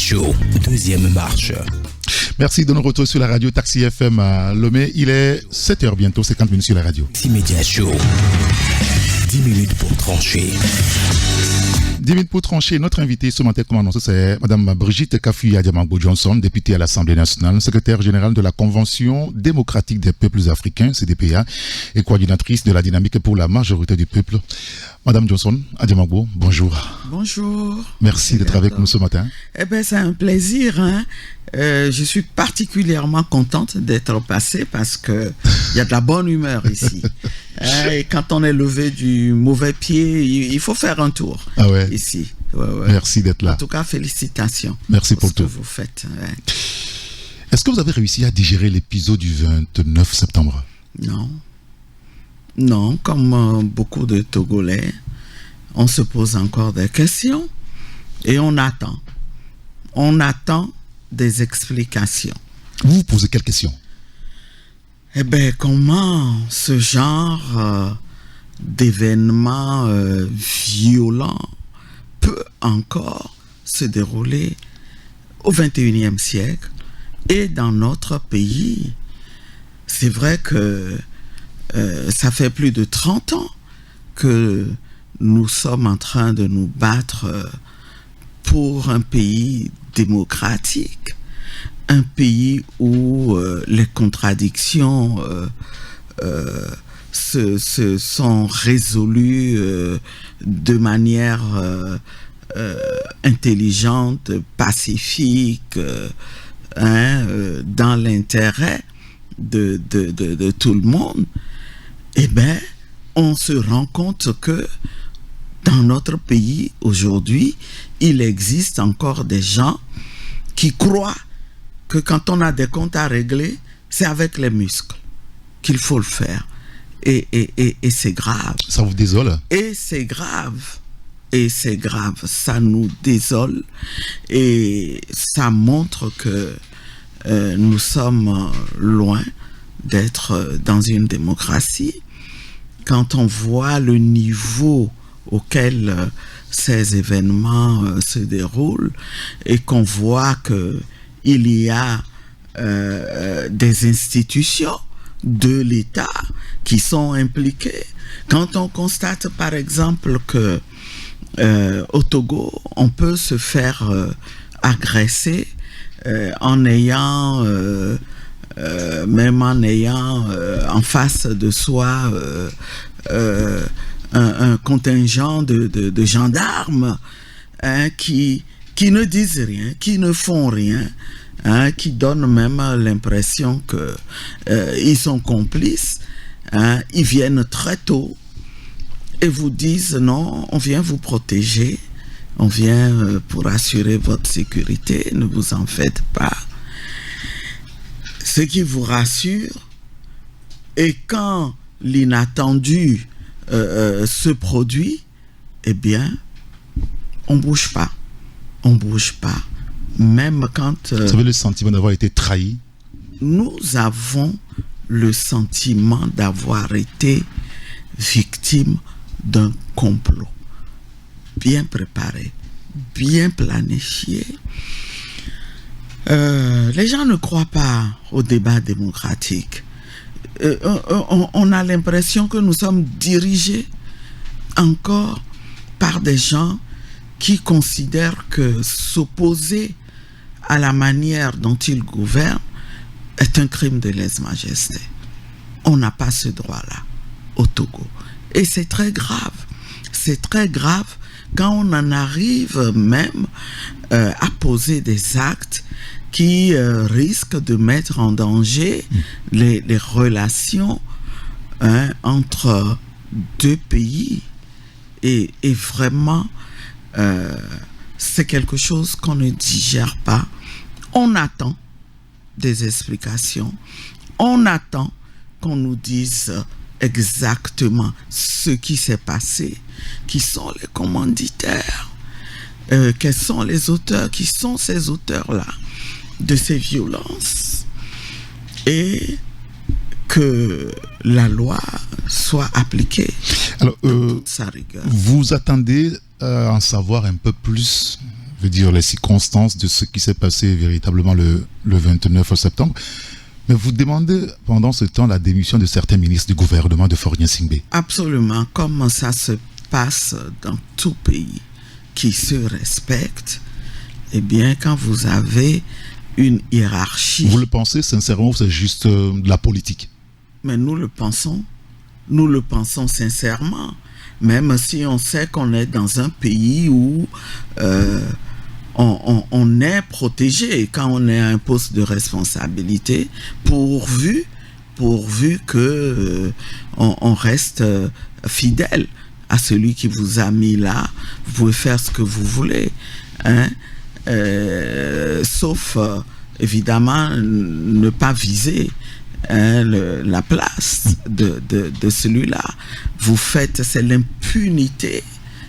Show, deuxième marche. Merci de nous retrouver sur la radio Taxi FM à Lomé. Il est 7h bientôt, 50 minutes sur la radio. Taxi Média Show, 10 minutes pour trancher. 10 minutes pour trancher. Notre invité ce matin, comme annoncé, c'est Mme Brigitte Kafuya Adiamagbo Johnson, députée à l'Assemblée nationale, secrétaire générale de la Convention démocratique des peuples africains, CDPA, et coordinatrice de la dynamique pour la majorité du peuple. Mme Johnson Adiamagbo, bonjour. Bonjour. Merci d'être avec nous ce matin. Eh bien, c'est un plaisir. Je suis particulièrement contente d'être passée parce qu'il y a de la bonne humeur ici. Et quand on est levé du mauvais pied, il faut faire un tour ici. Ouais. Merci d'être là. En tout cas, félicitations. Merci pour ce que tout. vous faites. Ouais. Est-ce que vous avez réussi à digérer l'épisode du 29 septembre? Non, comme beaucoup de Togolais, on se pose encore des questions et on attend. On attend des explications. Vous vous posez quelles questions? Eh bien, comment ce genre d'événements violents peut encore se dérouler au XXIe siècle et dans notre pays? C'est vrai que ça fait plus de 30 ans que nous sommes en train de nous battre pour un pays démocratique, un pays où les contradictions se sont résolues de manière intelligente, pacifique, dans l'intérêt de tout le monde. Eh bien, on se rend compte que dans notre pays aujourd'hui, il existe encore des gens qui croient que quand on a des comptes à régler, c'est avec les muscles qu'il faut le faire. Et c'est grave. Ça vous désole? Et c'est grave. Et c'est grave. Ça nous désole. Et ça montre que nous sommes loin d'être dans une démocratie. Quand on voit le niveau auquel ces événements se déroulent et qu'on voit qu'il y a des institutions de l'État qui sont impliquées. Quand on constate par exemple que au Togo, on peut se faire agresser en ayant en face de soi un contingent de gendarmes qui ne disent rien, qui ne font rien, qui donnent même l'impression qu'ils sont complices. Ils viennent très tôt et vous disent non, on vient vous protéger, on vient pour assurer votre sécurité, ne vous en faites pas. Ce qui vous rassure, et quand l'inattendu se produit, eh bien, on bouge pas. On bouge pas. Même quand... Vous avez le sentiment d'avoir été trahi? Nous avons le sentiment d'avoir été victime d'un complot bien préparé, bien planifié. Les gens ne croient pas au débat démocratique. On a l'impression que nous sommes dirigés encore par des gens qui considèrent que s'opposer à la manière dont ils gouvernent est un crime de lèse-majesté. On n'a pas ce droit-là au Togo. Et c'est très grave. C'est très grave quand on en arrive même à poser des actes qui risquent de mettre en danger les relations entre deux pays. Et vraiment, c'est quelque chose qu'on ne digère pas. On attend des explications. On attend qu'on nous dise exactement ce qui s'est passé, qui sont les commanditaires, quels sont les auteurs, qui sont ces auteurs-là de ces violences, et que la loi soit appliquée. Alors, dans toute sa rigueur. Vous attendez en savoir un peu plus veut dire les circonstances de ce qui s'est passé véritablement le 29 septembre. Mais vous demandez pendant ce temps la démission de certains ministres du gouvernement de Faure Gnassingbé. Absolument, comme ça se passe dans tout pays qui se respecte. Eh bien, quand vous avez une hiérarchie... Vous le pensez sincèrement ou c'est juste de la politique? Mais nous le pensons sincèrement. Même si on sait qu'on est dans un pays où on est protégé quand on est à un poste de responsabilité, pourvu que on reste fidèle à celui qui vous a mis là. Vous pouvez faire ce que vous voulez, hein? Sauf évidemment ne pas viser la place de celui-là. Vous faites, c'est l'impunité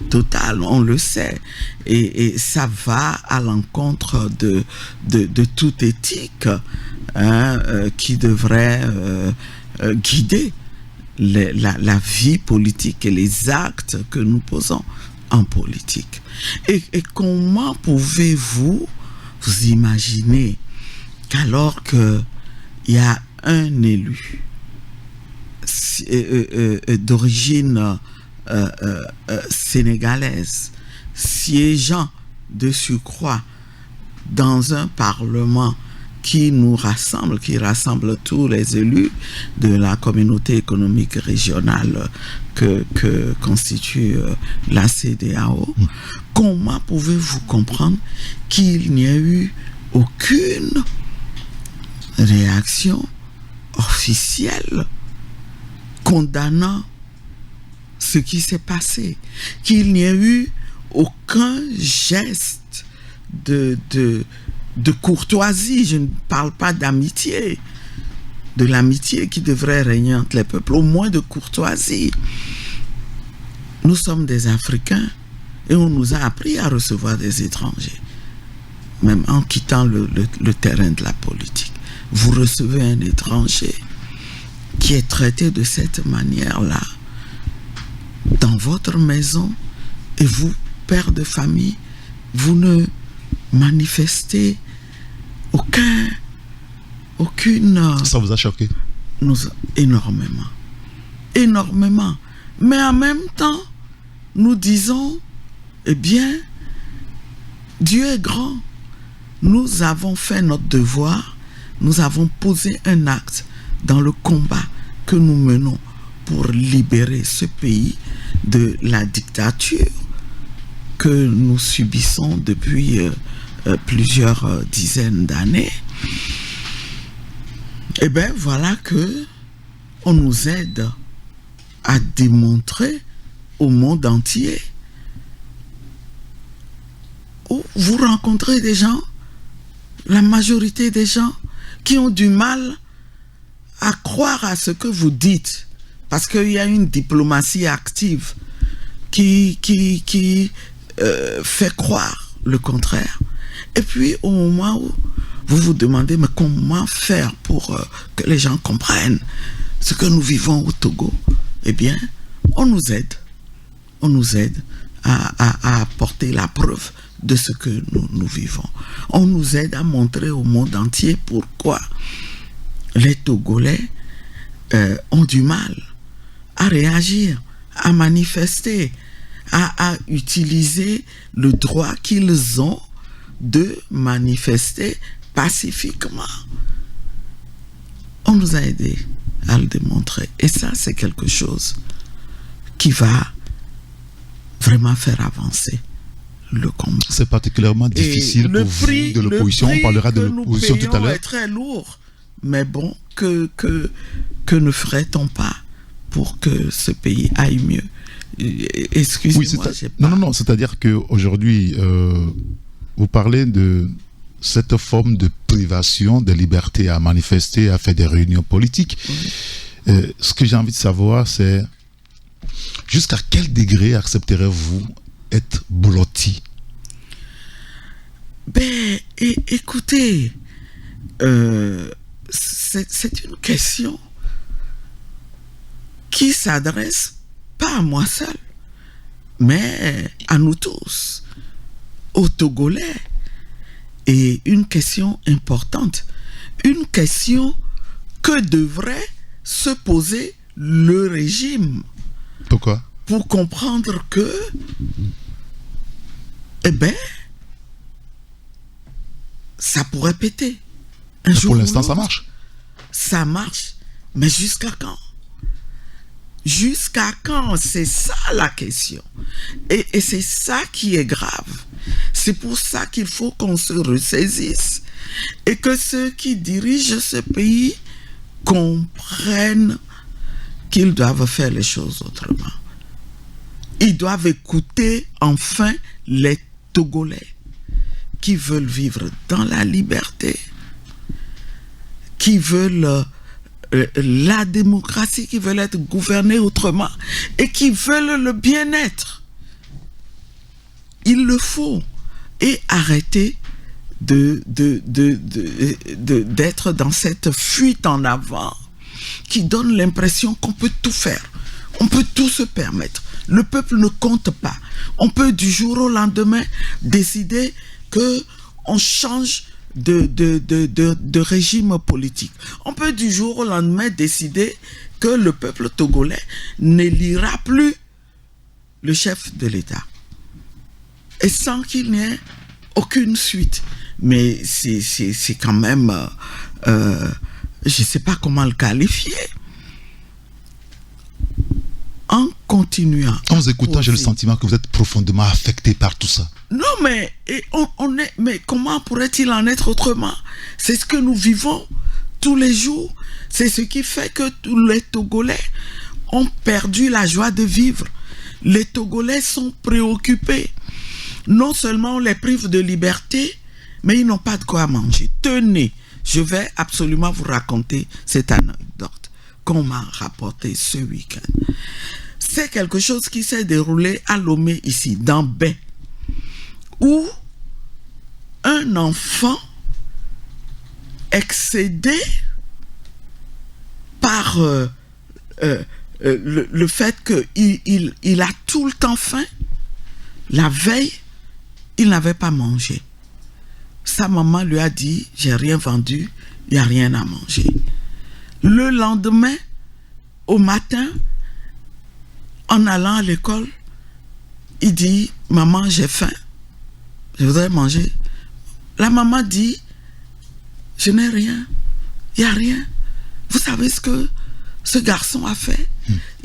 totale, on le sait, et ça va à l'encontre de toute éthique, hein, qui devrait guider la vie politique et les actes que nous posons en politique. Et comment pouvez-vous vous imaginer qu'alors qu'il y a un élu d'origine sénégalaise siégeant de surcroît dans un parlement qui nous rassemble, qui rassemble tous les élus de la communauté économique régionale que constitue la CEDEAO, comment pouvez-vous comprendre qu'il n'y a eu aucune réaction officielle condamnant ce qui s'est passé, qu'il n'y a eu aucun geste de courtoisie, je ne parle pas d'amitié, de l'amitié qui devrait régner entre les peuples, au moins de courtoisie. Nous sommes des Africains et on nous a appris à recevoir des étrangers, même en quittant le terrain de la politique. Vous recevez un étranger qui est traité de cette manière-là dans votre maison et vous, père de famille, vous ne manifestez aucune... Ça vous a choqué? Énormément. Mais en même temps, nous disons, eh bien, Dieu est grand. Nous avons fait notre devoir. Nous avons posé un acte dans le combat que nous menons pour libérer ce pays de la dictature que nous subissons depuis plusieurs dizaines d'années. Eh bien, voilà que on nous aide à démontrer au monde entier. Où vous rencontrez des gens, la majorité des gens qui ont du mal à croire à ce que vous dites, parce qu'il y a une diplomatie active qui fait croire le contraire. Et puis au moment où vous vous demandez mais comment faire pour que les gens comprennent ce que nous vivons au Togo, eh bien on nous aide à apporter la preuve de ce que nous vivons. On nous aide à montrer au monde entier pourquoi les Togolais ont du mal à réagir, à manifester, à utiliser le droit qu'ils ont de manifester pacifiquement. On nous a aidés à le démontrer. Et ça, c'est quelque chose qui va vraiment faire avancer le combat. C'est particulièrement difficile pour vous de l'opposition. On parlera de l'opposition tout à l'heure. Est très lourd. Mais bon, que ne ferait-on pas pour que ce pays aille mieux? Excusez-moi. Oui, non, c'est-à-dire qu'aujourd'hui, vous parlez de cette forme de privation de liberté à manifester, à faire des réunions politiques. Oui. Ce que j'ai envie de savoir, c'est jusqu'à quel degré accepterez-vous être blotti? Ben, écoutez, c'est une question qui s'adresse pas à moi seul, mais à nous tous. aux Togolais est une question importante, une question que devrait se poser le régime. Pourquoi? Pour comprendre que, eh bien, ça pourrait péter. Pour l'instant, ça marche. Ça marche, mais jusqu'à quand? Jusqu'à quand? C'est ça la question. Et c'est ça qui est grave. C'est pour ça qu'il faut qu'on se ressaisisse et que ceux qui dirigent ce pays comprennent qu'ils doivent faire les choses autrement. Ils doivent écouter enfin les Togolais qui veulent vivre dans la liberté, qui veulent la démocratie, qui veulent être gouvernés autrement et qui veulent le bien-être. Il le faut. Et arrêter d'être dans cette fuite en avant qui donne l'impression qu'on peut tout faire. On peut tout se permettre. Le peuple ne compte pas. On peut du jour au lendemain décider qu'on change de régime politique. On peut du jour au lendemain décider que le peuple togolais n'élira plus le chef de l'État. Et sans qu'il n'y ait aucune suite. Mais c'est quand même... je ne sais pas comment le qualifier. En continuant... En vous écoutant, j'ai le sentiment que vous êtes profondément affecté par tout ça. Non, mais mais comment pourrait-il en être autrement? C'est ce que nous vivons tous les jours. C'est ce qui fait que tous les Togolais ont perdu la joie de vivre. Les Togolais sont préoccupés. Non seulement on les prive de liberté, mais ils n'ont pas de quoi manger. Tenez, je vais absolument vous raconter cette anecdote qu'on m'a rapportée ce week-end. C'est quelque chose qui s'est déroulé à Lomé, ici, dans Bain, où un enfant excédé par le fait qu'il a tout le temps faim, la veille, il n'avait pas mangé. Sa maman lui a dit, j'ai rien vendu, il n'y a rien à manger. Le lendemain, au matin, en allant à l'école, il dit, maman, j'ai faim, je voudrais manger. La maman dit, je n'ai rien, il n'y a rien. Vous savez ce que ce garçon a fait?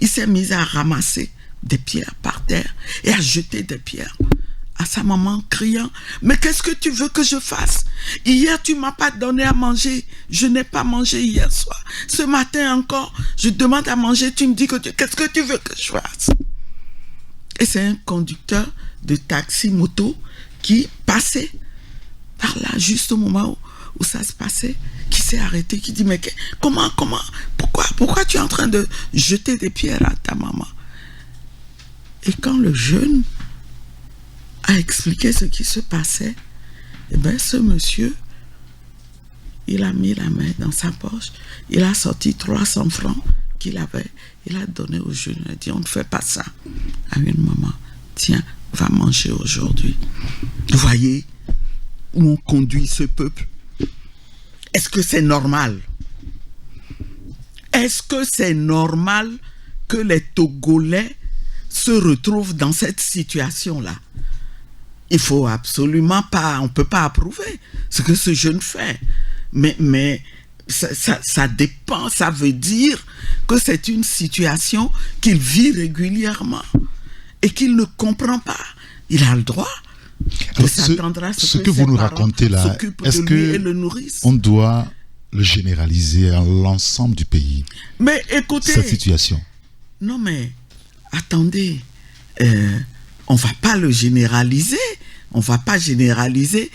Il s'est mis à ramasser des pierres par terre et à jeter des pierres à sa maman, criant, mais qu'est-ce que tu veux que je fasse? Hier tu m'as pas donné à manger, je n'ai pas mangé hier soir, ce matin encore je demande à manger, tu me dis que qu'est-ce que tu veux que je fasse? Et c'est un conducteur de taxi moto qui passait par là juste au moment où ça se passait, qui s'est arrêté, qui dit, mais pourquoi tu es en train de jeter des pierres à ta maman? Et quand le jeune a expliqué ce qui se passait, eh bien, ce monsieur, il a mis la main dans sa poche, il a sorti 300 francs qu'il avait, il a donné au jeune, il a dit, on ne fait pas ça à une maman. Tiens, va manger aujourd'hui. Vous voyez où on conduit ce peuple? Est-ce que c'est normal? Est-ce que c'est normal que les Togolais se retrouvent dans cette situation-là? Il faut absolument pas, on ne peut pas approuver ce que ce jeune fait. Mais ça dépend, ça veut dire que c'est une situation qu'il vit régulièrement et qu'il ne comprend pas. Il a le droit de s'attendre à ce que vous nous racontez là. Est-ce qu'on doit le généraliser à l'ensemble du pays? Mais écoutez, cette situation. Non mais attendez, on va pas le généraliser. On va pas généraliser.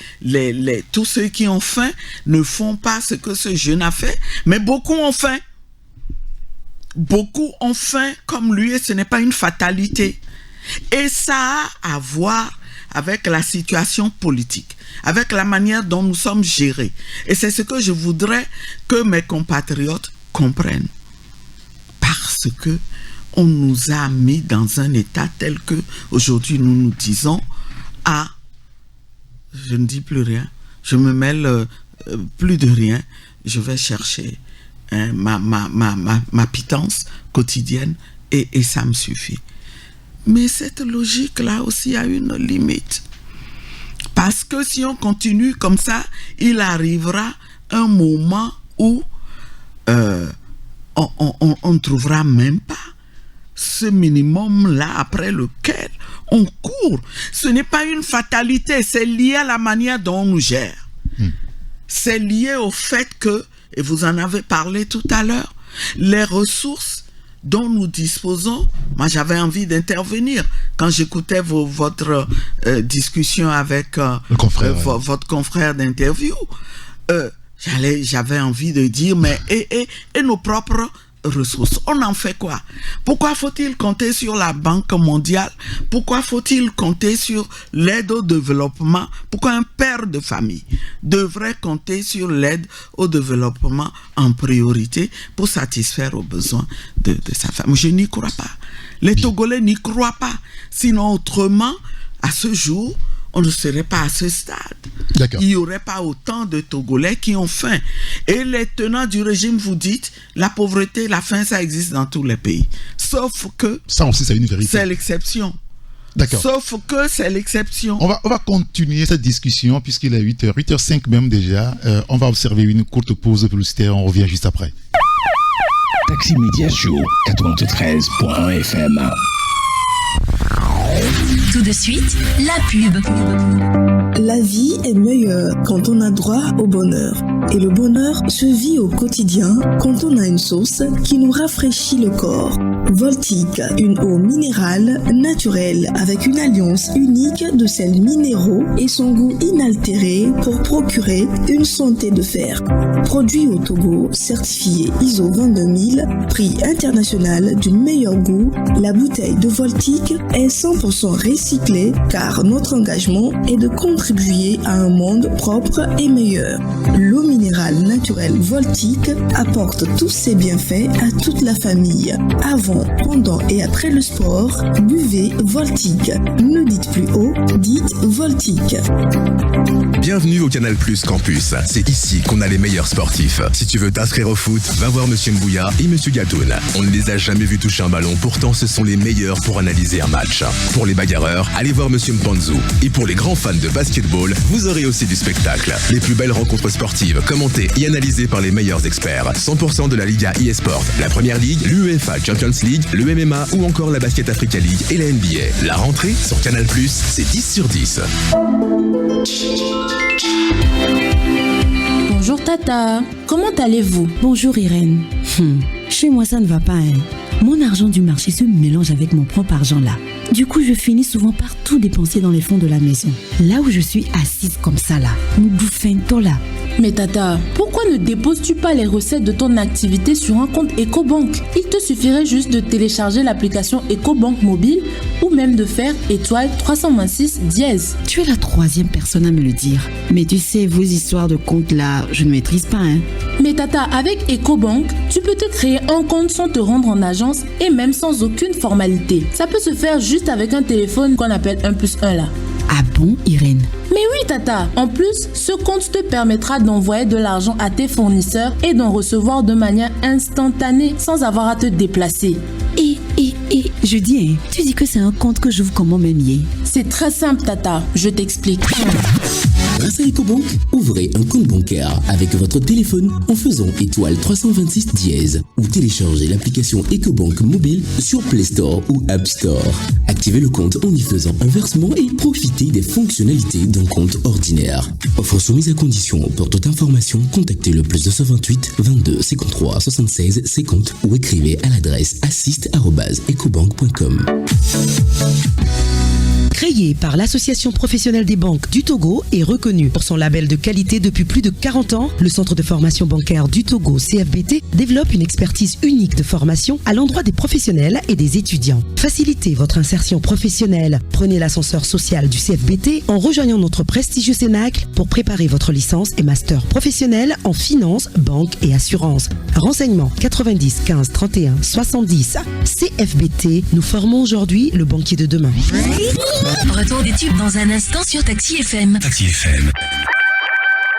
Tous ceux qui ont faim ne font pas ce que ce jeune a fait, mais beaucoup ont faim. Beaucoup ont faim comme lui et ce n'est pas une fatalité. Et ça a à voir avec la situation politique, avec la manière dont nous sommes gérés. Et c'est ce que je voudrais que mes compatriotes comprennent. Parce que on nous a mis dans un état tel que aujourd'hui nous nous disons à je ne dis plus rien. Je me mêle plus de rien. Je vais chercher ma pitance quotidienne et ça me suffit. Mais cette logique-là aussi a une limite. Parce que si on continue comme ça, il arrivera un moment où on ne trouvera même pas ce minimum-là après lequel on court. Ce n'est pas une fatalité, c'est lié à la manière dont on nous gère. C'est lié au fait que, et vous en avez parlé tout à l'heure, les ressources dont nous disposons, moi j'avais envie d'intervenir quand j'écoutais votre discussion avec votre confrère d'interview. J'avais envie de dire, mais et nos propres ressources, on en fait quoi? Pourquoi faut-il compter sur la Banque mondiale? Pourquoi faut-il compter sur l'aide au développement? Pourquoi un père de famille devrait compter sur l'aide au développement en priorité pour satisfaire aux besoins de sa famille? Je n'y crois pas. Les Togolais n'y croient pas. Sinon, autrement, à ce jour, on ne serait pas à ce stade. Il n'y aurait pas autant de Togolais qui ont faim. Et les tenants du régime vous dites, la pauvreté, la faim, ça existe dans tous les pays. Sauf que... Ça aussi, c'est une vérité. C'est l'exception. D'accord. Sauf que c'est l'exception. On va continuer cette discussion puisqu'il est 8h. 8h05 même déjà. On va observer une courte pause publicitaire. On revient juste après. Taxi Media Show, 93.1 FM. Tout de suite, la pub. La vie est meilleure quand on a droit au bonheur. Et le bonheur se vit au quotidien quand on a une sauce qui nous rafraîchit le corps. Voltique, une eau minérale naturelle avec une alliance unique de sels minéraux et son goût inaltéré pour procurer une santé de fer. Produit au Togo, certifié ISO 22000, prix international du meilleur goût, la bouteille de Voltique est 100% recyclée car notre engagement est de contribuer à un monde propre et meilleur. L'eau minérale naturelle Voltique apporte tous ses bienfaits à toute la famille. Avant, pendant et après le sport, buvez Voltique. Ne dites plus haut, dites Voltique. Bienvenue au Canal Plus Campus. C'est ici qu'on a les meilleurs sportifs. Si tu veux t'inscrire au foot, va voir Monsieur Mbouya et Monsieur Gatoun. On ne les a jamais vus toucher un ballon, pourtant ce sont les meilleurs pour analyser un match. Pour les bagarreurs, allez voir Monsieur Mpanzu. Et pour les grands fans de basketball, vous aurez aussi du spectacle. Les plus belles rencontres sportives, commentées et analysées par les meilleurs experts. 100% de la Liga eSport, la Première Ligue, l'UEFA Champions League, le MMA ou encore la Basket Africa League et la NBA. La rentrée sur Canal+, c'est 10 sur 10. Bonjour Tata, comment allez-vous? Bonjour Irène. Chez moi ça ne va pas, hein. Mon argent du marché se mélange avec mon propre argent là. Du coup, je finis souvent par tout dépenser dans les fonds de la maison. Là où je suis assise comme ça là, nous bouffons là. Mais Tata, pourquoi ne déposes-tu pas les recettes de ton activité sur un compte EcoBank? Il te suffirait juste de télécharger l'application EcoBank mobile ou même de faire étoile 326 dièse. Tu es la troisième personne à me le dire. Mais tu sais, vos histoires de compte là, je ne maîtrise pas, hein. Mais Tata, avec EcoBank, tu peux te créer un compte sans te rendre en agence et même sans aucune formalité. Ça peut se faire juste avec un téléphone qu'on appelle 1+1 là. Ah bon, Irène? Mais oui, Tata. En plus, ce compte te permettra d'envoyer de l'argent à tes fournisseurs et d'en recevoir de manière instantanée sans avoir à te déplacer. Je dis, tu dis que c'est un compte que j'ouvre comment même hier? C'est très simple, Tata. Je t'explique. Grâce à EcoBank, ouvrez un compte bancaire avec votre téléphone en faisant étoile 326 dièse ou téléchargez l'application EcoBank mobile sur Play Store ou App Store. Activez le compte en y faisant un versement et profitez des fonctionnalités d'un compte ordinaire. Offre soumise à condition. Pour toute information, contactez le +228 22 53 76 50 ou écrivez à l'adresse assist@ecobank.com. Créé par l'Association professionnelle des banques du Togo et reconnu pour son label de qualité depuis plus de 40 ans, le Centre de formation bancaire du Togo, CFBT, développe une expertise unique de formation à l'endroit des professionnels et des étudiants. Facilitez votre insertion professionnelle. Prenez l'ascenseur social du CFBT en rejoignant notre prestigieux Cénacle pour préparer votre licence et master professionnel en finance, banque et assurance. Renseignements 90 15 31 70. CFBT, nous formons aujourd'hui le banquier de demain. Retour des tubes dans un instant sur Taxi FM. Taxi FM.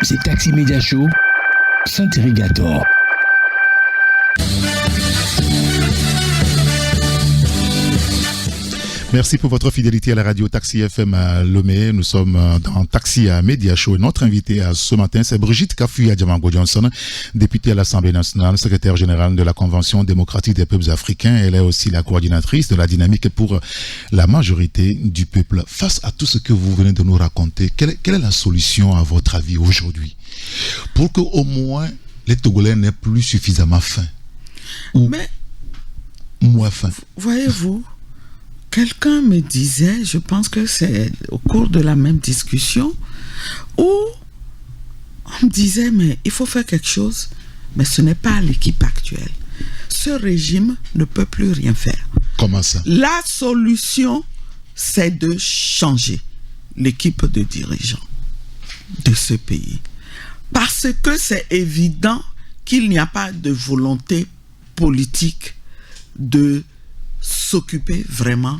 C'est Taxi Media Show, Saint-Irrigator. Merci pour votre fidélité à la radio Taxi FM à Lomé. Nous sommes dans Taxi à Media Show. Notre invité ce matin, c'est Brigitte Kafuya Diamango Johnson, députée à l'Assemblée nationale, secrétaire générale de la Convention démocratique des peuples africains. Elle est aussi la coordinatrice de la dynamique pour la majorité du peuple. Face à tout ce que vous venez de nous raconter, quelle est la solution à votre avis aujourd'hui pour qu'au moins les Togolais n'aient plus suffisamment faim ou moins faim? Voyez-vous, quelqu'un me disait, je pense que c'est au cours de la même discussion, où on me disait, mais il faut faire quelque chose, mais ce n'est pas l'équipe actuelle. Ce régime ne peut plus rien faire. Comment ça? La solution, c'est de changer l'équipe de dirigeants de ce pays. Parce que c'est évident qu'il n'y a pas de volonté politique de s'occuper vraiment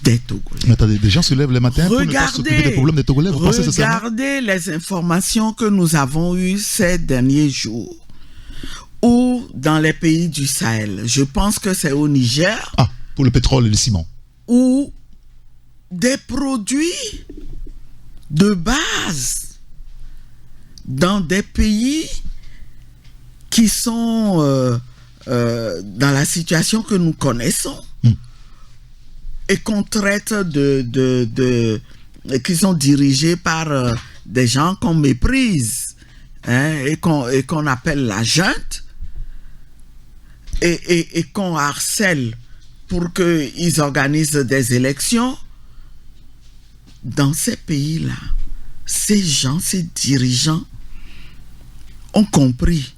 des Togolais. Mais attendez, des gens se lèvent le matin pour ne pas s'occuper des problèmes des Togolais. Vous pensez sincèrement? Regardez les informations que nous avons eues ces derniers jours, ou dans les pays du Sahel. Je pense que c'est au Niger. Ah, pour le pétrole et le ciment. Où des produits de base dans des pays qui sont dans la situation que nous connaissons et qu'on traite qui sont dirigés par des gens qu'on méprise, hein, et qu'on appelle la junte et qu'on harcèle pour qu'ils organisent des élections. Dans ces pays-là, ces gens, ces dirigeants ont compris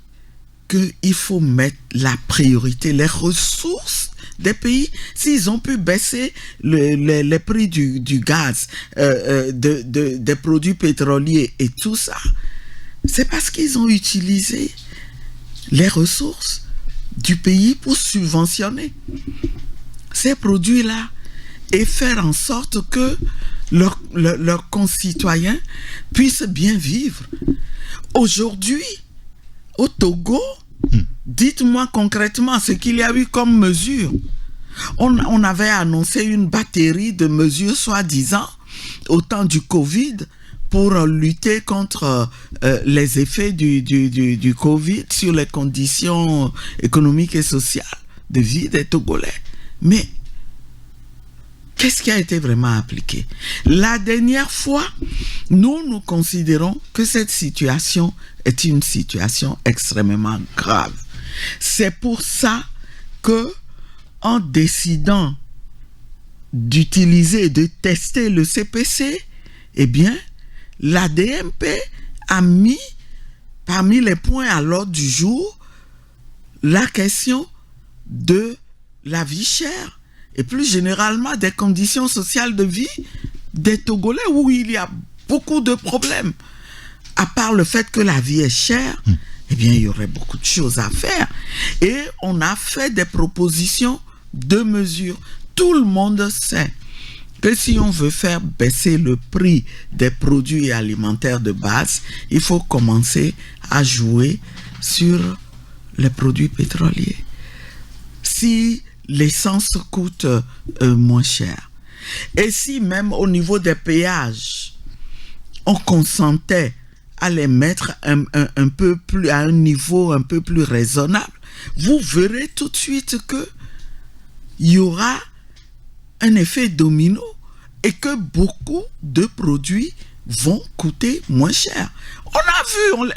qu'il faut mettre la priorité, les ressources des pays. S'ils ont pu baisser les prix du gaz, des produits pétroliers et tout ça, c'est parce qu'ils ont utilisé les ressources du pays pour subventionner ces produits-là et faire en sorte que leurs concitoyens puissent bien vivre. Aujourd'hui, au Togo, dites-moi concrètement ce qu'il y a eu comme mesure. On avait annoncé une batterie de mesures soi-disant au temps du Covid pour lutter contre les effets du Covid sur les conditions économiques et sociales de vie des Togolais. Mais qu'est-ce qui a été vraiment appliqué? La dernière fois, nous considérons que cette situation est une situation extrêmement grave. C'est pour ça que, en décidant d'utiliser et de tester le CPC, eh bien, l'ADMP a mis parmi les points à l'ordre du jour la question de la vie chère et plus généralement des conditions sociales de vie des Togolais où il y a beaucoup de problèmes. À part le fait que la vie est chère, eh bien, il y aurait beaucoup de choses à faire. Et on a fait des propositions de mesures. Tout le monde sait que si on veut faire baisser le prix des produits alimentaires de base, il faut commencer à jouer sur les produits pétroliers. Si l'essence coûte moins cher, et si même au niveau des péages, on consentait à les mettre un peu plus à un niveau un peu plus raisonnable, vous verrez tout de suite que il y aura un effet domino et que beaucoup de produits vont coûter moins cher.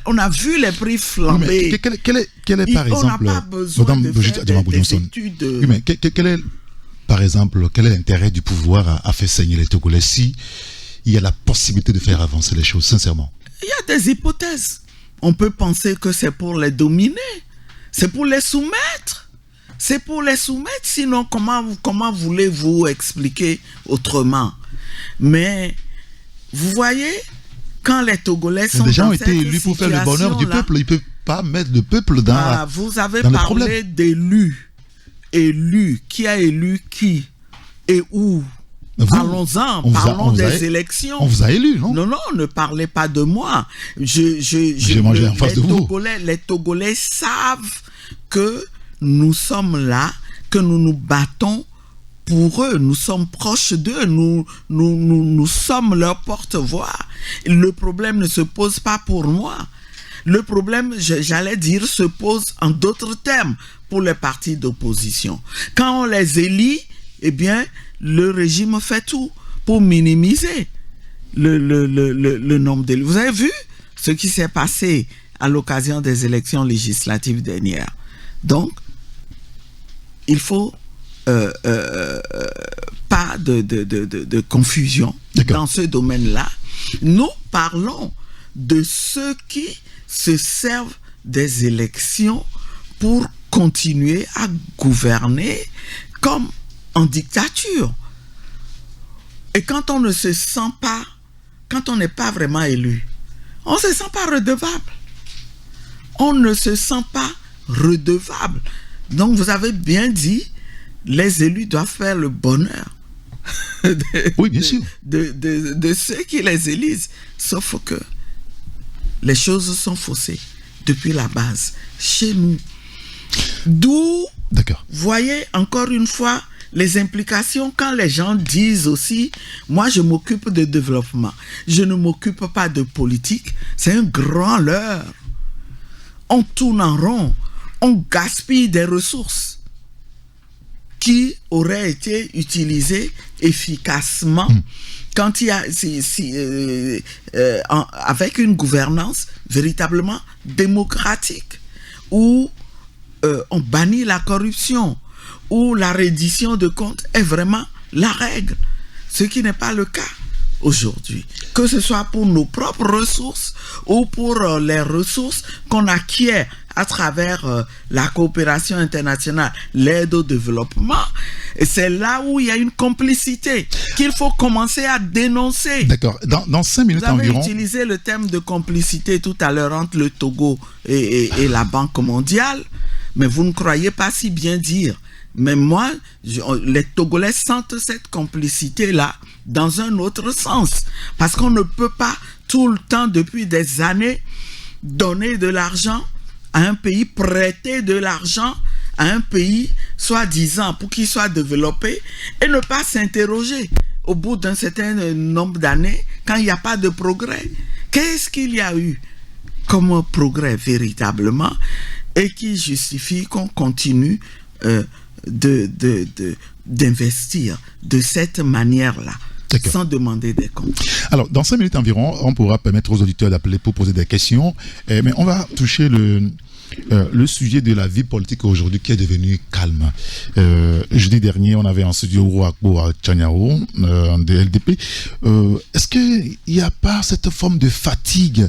On a vu les prix flamber. Quel est par exemple, Madame Brigitte Diamango Johnson, quel est par exemple, quel est l'intérêt du pouvoir à faire saigner les Togolais si il y a la possibilité de faire avancer les choses, sincèrement? Il y a des hypothèses. On peut penser que c'est pour les dominer, c'est pour les soumettre. C'est pour les soumettre, sinon comment voulez-vous expliquer autrement? Mais vous voyez, quand les Togolais sont des gens dans ont été élus pour faire le bonheur du peuple, ils ne peuvent pas mettre le peuple dans vous avez dans parlé d'élus. Élus, qui a élu qui et où? Parlons-en, parlons des élections. On vous a élu, non? Non, ne parlez pas de moi. J'ai mangé en face de vous. Les Togolais savent que nous sommes là, que nous nous battons pour eux. Nous sommes proches d'eux. Nous sommes leur porte-voix. Le problème ne se pose pas pour moi. Le problème, j'allais dire, se pose en d'autres termes pour les partis d'opposition. Quand on les élit, eh bien, le régime fait tout pour minimiser le nombre d'élus. Vous avez vu ce qui s'est passé à l'occasion des élections législatives dernières. Donc, il faut pas de confusion dans ce domaine-là. Nous parlons de ceux qui se servent des élections pour continuer à gouverner comme en dictature. Et quand on ne se sent pas, quand on n'est pas vraiment élu, on ne se sent pas redevable. On ne se sent pas redevable. Donc vous avez bien dit, les élus doivent faire le bonheur oui, bien sûr. de ceux qui les élisent. Sauf que les choses sont faussées depuis la base, chez nous. D'où, voyez, encore une fois, les implications quand les gens disent aussi, moi je m'occupe de développement, je ne m'occupe pas de politique, c'est un grand leurre. On tourne en rond, on gaspille des ressources qui auraient été utilisées efficacement quand il y a avec une gouvernance véritablement démocratique où on bannit la corruption, où la reddition de comptes est vraiment la règle, ce qui n'est pas le cas aujourd'hui, que ce soit pour nos propres ressources ou pour les ressources qu'on acquiert à travers la coopération internationale, l'aide au développement. Et c'est là où il y a une complicité qu'il faut commencer à dénoncer. D'accord. Dans 5 minutes environ... Vous avez utilisé le terme de complicité tout à l'heure entre le Togo et la Banque mondiale, mais vous ne croyez pas si bien dire. Mais moi, les Togolais sentent cette complicité-là dans un autre sens. Parce qu'on ne peut pas tout le temps, depuis des années, donner de l'argent à un pays, prêter de l'argent à un pays, soi-disant, pour qu'il soit développé, et ne pas s'interroger au bout d'un certain nombre d'années, quand il n'y a pas de progrès. Qu'est-ce qu'il y a eu comme progrès véritablement et qui justifie qu'on continue d'investir de cette manière-là, sans demander des comptes. Alors, dans 5 minutes environ, on pourra permettre aux auditeurs d'appeler pour poser des questions, mais on va toucher le sujet de la vie politique aujourd'hui qui est devenu calme. Jeudi dernier, on avait en studio Ouakbo à Tchanyao, de LDP. Est-ce qu'il n'y a pas cette forme de fatigue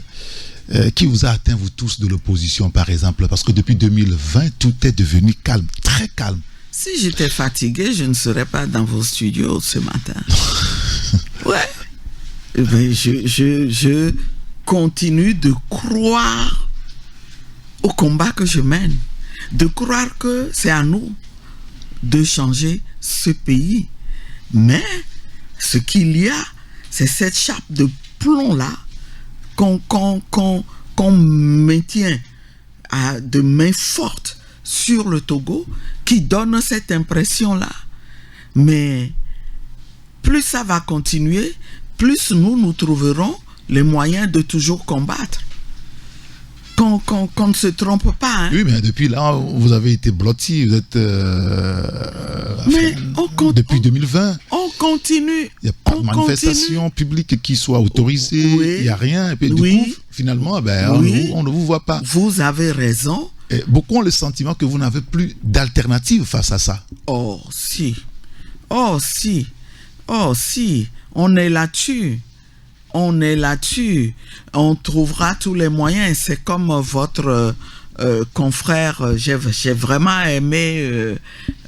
qui vous a atteint, vous tous, de l'opposition, par exemple? Parce que depuis 2020, tout est devenu calme, très calme. Si j'étais fatigué, je ne serais pas dans vos studios ce matin. Ouais. Mais je continue de croire au combat que je mène, de croire que c'est à nous de changer ce pays. Mais ce qu'il y a, c'est cette chape de plomb-là qu'on maintient de main forte sur le Togo, qui donne cette impression-là. Mais plus ça va continuer, plus nous trouverons les moyens de toujours combattre. Qu'on ne se trompe pas. Hein. Oui, mais depuis là, vous avez été blotti. Vous êtes... depuis 2020. On continue. Il n'y a pas de manifestation publique qui soit autorisée. Il n'y a rien. Et puis, du coup, finalement, on ne vous voit pas. Vous avez raison. Et beaucoup ont le sentiment que vous n'avez plus d'alternative face à ça. Oh, si. Oh, si. Oh, si. On est là-dessus. On est là-dessus. On trouvera tous les moyens. C'est comme votre confrère. J'ai vraiment aimé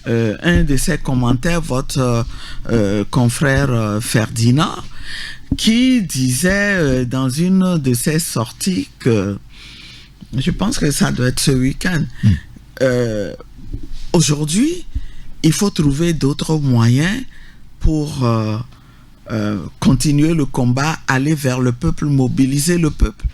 un de ses commentaires, votre confrère Ferdinand, qui disait dans une de ses sorties que, je pense que ça doit être ce week-end, aujourd'hui, il faut trouver d'autres moyens pour continuer le combat, aller vers le peuple, mobiliser le peuple.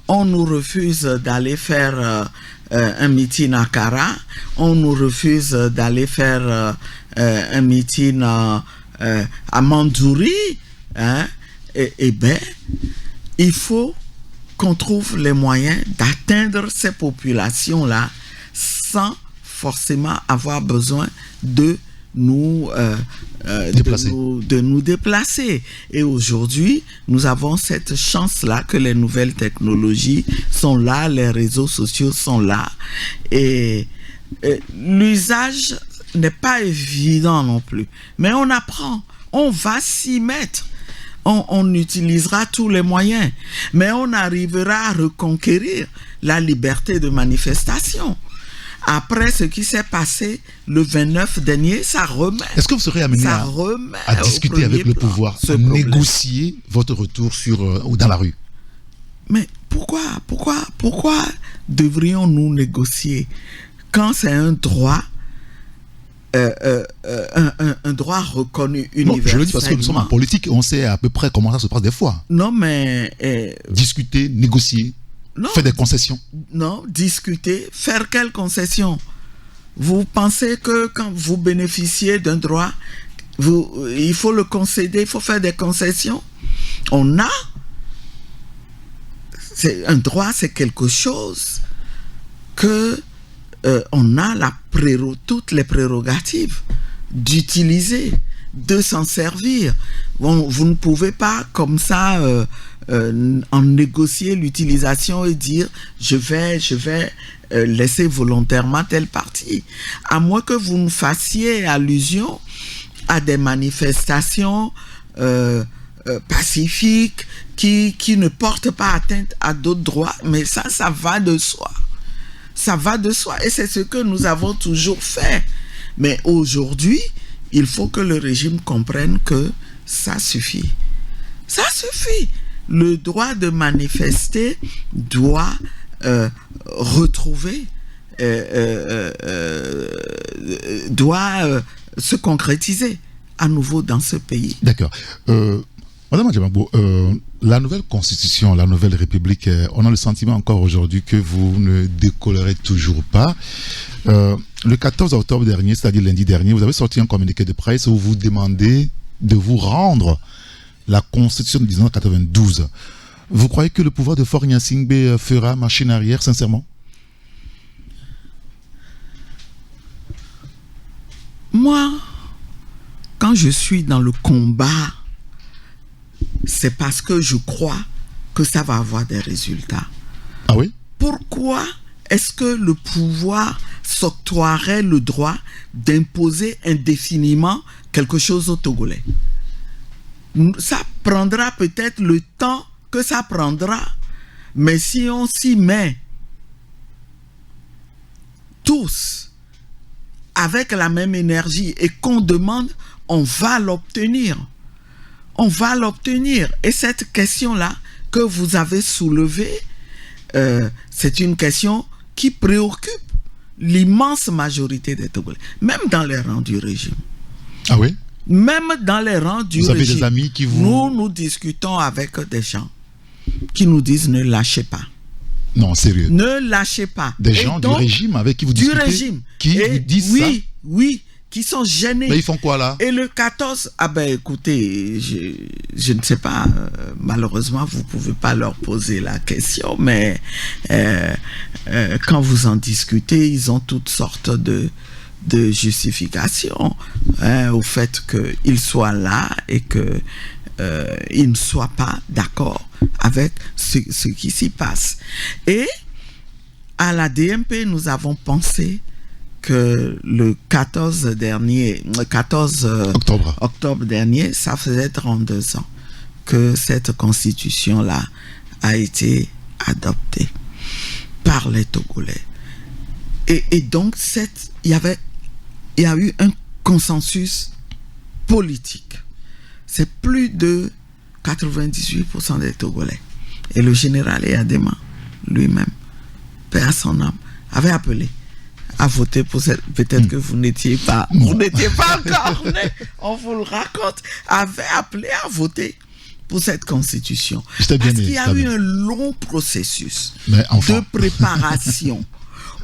On nous refuse d'aller faire un meeting à Kara, on nous refuse d'aller faire un meeting à Mandjouri, hein? Et bien, il faut qu'on trouve les moyens d'atteindre ces populations-là sans forcément avoir besoin de nous déplacer. Et aujourd'hui, nous avons cette chance-là que les nouvelles technologies sont là, les réseaux sociaux sont là. Et l'usage n'est pas évident non plus. Mais on apprend, on va s'y mettre. On utilisera tous les moyens. Mais on arrivera à reconquérir la liberté de manifestation. Après ce qui s'est passé le 29 dernier, ça remet. Est-ce que vous serez amené à discuter avec le pouvoir, à négocier votre retour dans la rue? Mais pourquoi devrions-nous négocier quand c'est un droit un droit reconnu universellement? Non, je le dis parce que nous sommes en politique et on sait à peu près comment ça se passe des fois. Non, mais... discuter, négocier, faire des concessions. Non, discuter, faire quelles concessions? Vous pensez que quand vous bénéficiez d'un droit, il faut le concéder, il faut faire des concessions? Un droit, c'est quelque chose que on a toutes les prérogatives d'utiliser, de s'en servir. Bon, vous ne pouvez pas comme ça en négocier l'utilisation et dire je vais laisser volontairement telle partie, à moins que vous nous fassiez allusion à des manifestations pacifiques qui ne portent pas atteinte à d'autres droits, mais ça va de soi. Ça va de soi et c'est ce que nous avons toujours fait. Mais aujourd'hui, il faut que le régime comprenne que ça suffit. Ça suffit. Le droit de manifester doit doit se concrétiser à nouveau dans ce pays. D'accord. Madame Adjamabo, la nouvelle constitution, la nouvelle république, on a le sentiment encore aujourd'hui que vous ne décollerez toujours pas. Le 14 octobre dernier, c'est-à-dire lundi dernier, vous avez sorti un communiqué de presse où vous demandez de vous rendre la constitution de 1992. Vous croyez que le pouvoir de Faure Gnassingbé fera machine arrière, sincèrement? Moi, quand je suis dans le combat, c'est parce que je crois que ça va avoir des résultats. Ah oui? Pourquoi est-ce que le pouvoir s'octroierait le droit d'imposer indéfiniment quelque chose aux Togolais? Ça prendra peut-être le temps que ça prendra, mais si on s'y met tous avec la même énergie et qu'on demande, on va l'obtenir. On va l'obtenir. Et cette question-là que vous avez soulevée, c'est une question qui préoccupe l'immense majorité des Togolais, même dans les rangs du régime. Ah oui? Même dans les rangs du régime. Vous avez des amis qui vous... Nous discutons avec des gens qui nous disent ne lâchez pas. Non, sérieux. Ne lâchez pas. Des gens du régime avec qui vous discutez? Du régime. Qui vous disent ça? Oui, qui sont gênés. Mais ils font quoi là? Et le 14, écoutez, je ne sais pas, malheureusement vous ne pouvez pas leur poser la question, mais quand vous en discutez, ils ont toutes sortes de justifications au fait qu'ils soient là et qu'ils ne soient pas d'accord avec ce qui s'y passe. Et à la DMP, nous avons pensé que le 14 octobre dernier, ça faisait 32 ans que cette constitution-là a été adoptée par les Togolais. Et donc, il y a eu un consensus politique. C'est plus de 98% des Togolais. Et le général Eyadema, lui-même, paix à son âme, avait appelé à voter pour cette... Peut-être que vous n'étiez pas encore né, on vous le raconte, avait appelé à voter pour cette constitution. Parce qu'il y a eu un long processus de préparation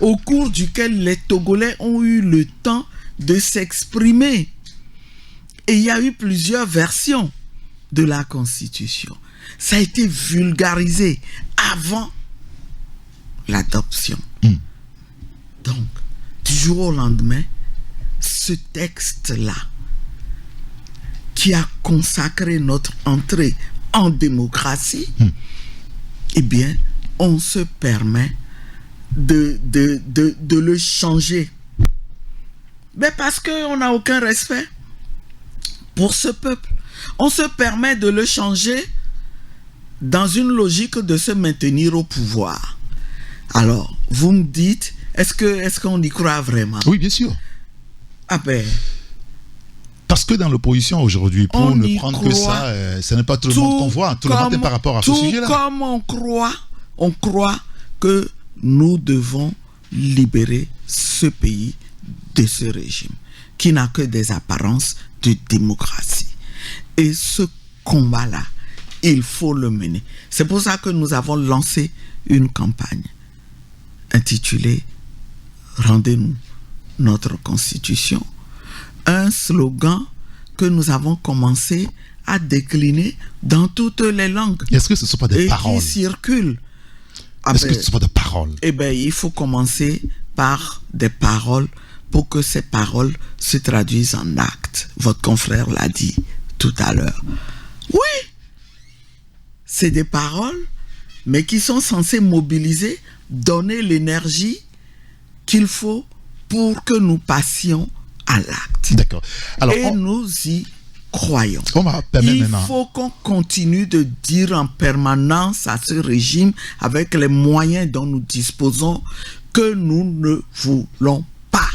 au cours duquel les Togolais ont eu le temps de s'exprimer. Et il y a eu plusieurs versions de la constitution. Ça a été vulgarisé avant l'adoption. Donc, du jour au lendemain, ce texte-là, qui a consacré notre entrée en démocratie, eh bien, on se permet de le changer. Mais parce qu'on n'a aucun respect pour ce peuple. On se permet de le changer dans une logique de se maintenir au pouvoir. Alors, vous me dites, est-ce qu'on y croit vraiment? Oui, bien sûr. Ah ben... Parce que dans l'opposition aujourd'hui, pour ne prendre que ça, ce n'est pas tout le monde qu'on voit, tout le monde est par rapport à ce sujet-là. Comme on croit que nous devons libérer ce pays de ce régime qui n'a que des apparences de démocratie. Et ce combat-là, il faut le mener. C'est pour ça que nous avons lancé une campagne intitulée « Rendez-nous notre Constitution ». Un slogan que nous avons commencé à décliner dans toutes les langues. Est-ce que ce ne sont pas des paroles? Qui circulent. Est-ce que ce ne sont pas des paroles? Eh bien, il faut commencer par des paroles pour que ces paroles se traduisent en actes. Votre confrère l'a dit tout à l'heure. Oui, c'est des paroles, mais qui sont censées mobiliser, donner l'énergie qu'il faut pour que nous passions à l'acte. D'accord. Alors, nous y croyons. Il faut qu'on continue de dire en permanence à ce régime, avec les moyens dont nous disposons, que nous ne voulons pas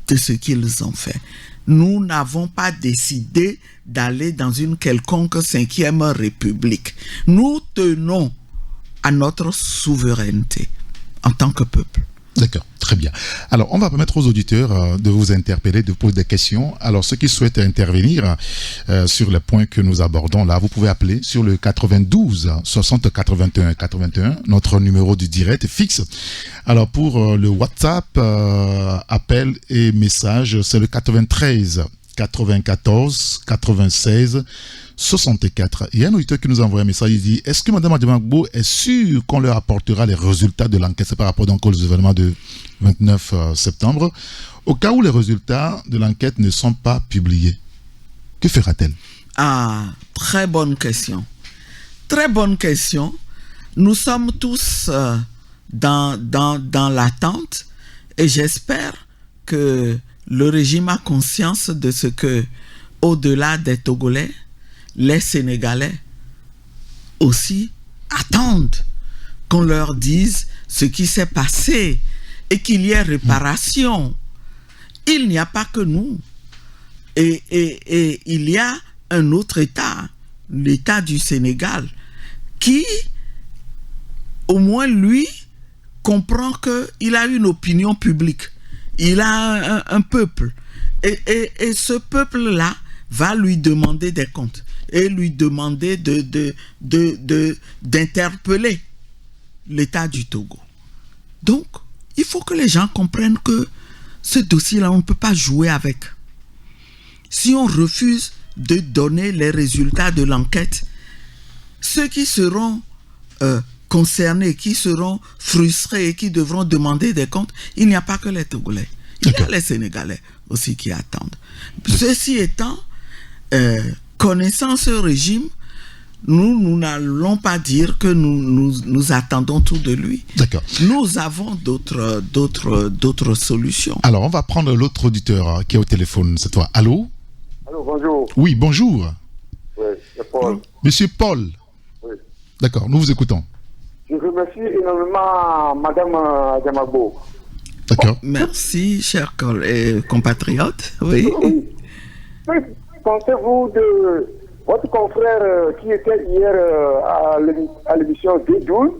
de ce qu'ils ont fait. Nous n'avons pas décidé d'aller dans une quelconque 5e république. Nous tenons à notre souveraineté en tant que peuple. D'accord, très bien. Alors, on va permettre aux auditeurs de vous interpeller, de poser des questions. Alors, ceux qui souhaitent intervenir sur les points que nous abordons là, vous pouvez appeler sur le 92 60 81 81, notre numéro du direct fixe. Alors, pour le WhatsApp, appel et message, c'est le 93 94 96 64. Il y a un auditeur qui nous a envoyé un message, il dit: est-ce que Mme Adjamagbo est sûre qu'on leur apportera les résultats de l'enquête? C'est par rapport donc aux événements de 29 septembre. Au cas où les résultats de l'enquête ne sont pas publiés, que fera-t-elle? Ah, très bonne question. Très bonne question. Nous sommes tous dans l'attente et j'espère que le régime a conscience de ce que, au-delà des Togolais, les Sénégalais aussi attendent qu'on leur dise ce qui s'est passé et qu'il y ait réparation. Il n'y a pas que nous. Et il y a un autre État, l'État du Sénégal, qui, au moins lui, comprend qu'il a une opinion publique. Il a un peuple. Et ce peuple-là va lui demander des comptes et lui demander d'interpeller l'État du Togo. Donc, il faut que les gens comprennent que ce dossier-là, on ne peut pas jouer avec. Si on refuse de donner les résultats de l'enquête, ceux qui seront concernés, qui seront frustrés et qui devront demander des comptes, il n'y a pas que les Togolais. Il y a les Sénégalais aussi qui attendent. Ceci étant, connaissant ce régime, nous n'allons pas dire que nous attendons tout de lui. D'accord. Nous avons d'autres solutions. Alors, on va prendre l'autre auditeur qui est au téléphone. C'est toi. Allô? Allô, bonjour. Oui, bonjour. Oui, c'est Paul. Monsieur Paul. Oui. D'accord, nous vous écoutons. Je remercie énormément Madame Adjamagbo. D'accord. Merci, cher compatriote. Oui. Que pensez-vous de votre confrère qui était hier à l'émission D12,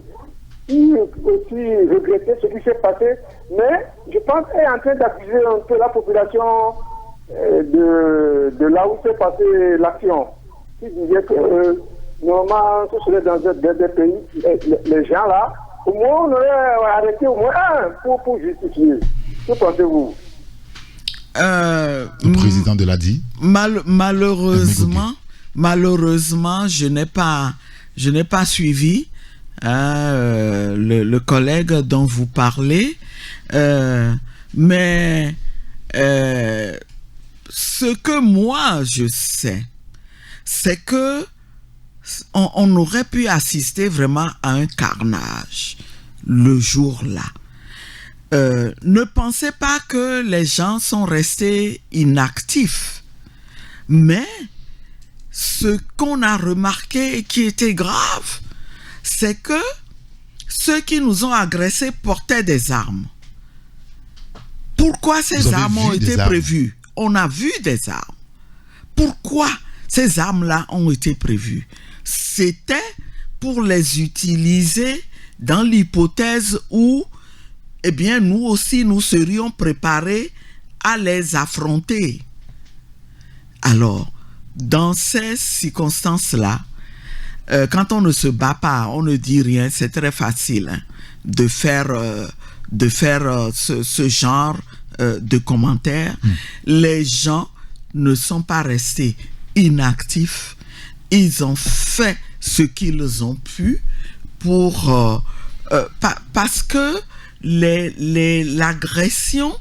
qui aussi regrettait ce qui s'est passé mais je pense qu'elle est en train d'accuser un peu la population de là où s'est passée l'action. Qui disait que normalement, ce serait dans des pays, les gens là, au moins on aurait arrêté au moins un pour justifier. Que pensez-vous? Le président de l'ADI. Malheureusement, je n'ai pas suivi le collègue dont vous parlez, mais ce que moi je sais, c'est que on aurait pu assister vraiment à un carnage le jour-là. Ne pensez pas que les gens sont restés inactifs, mais ce qu'on a remarqué et qui était grave, c'est que ceux qui nous ont agressés portaient des armes. Pourquoi ces armes ont été prévues? On a vu des armes. Pourquoi ces armes-là ont été prévues? C'était pour les utiliser dans l'hypothèse où, eh bien, nous aussi, nous serions préparés à les affronter. Alors, dans ces circonstances-là, quand on ne se bat pas, on ne dit rien, c'est très facile de faire ce genre de commentaires. Les gens ne sont pas restés inactifs. Ils ont fait ce qu'ils ont pu pour parce que l'agression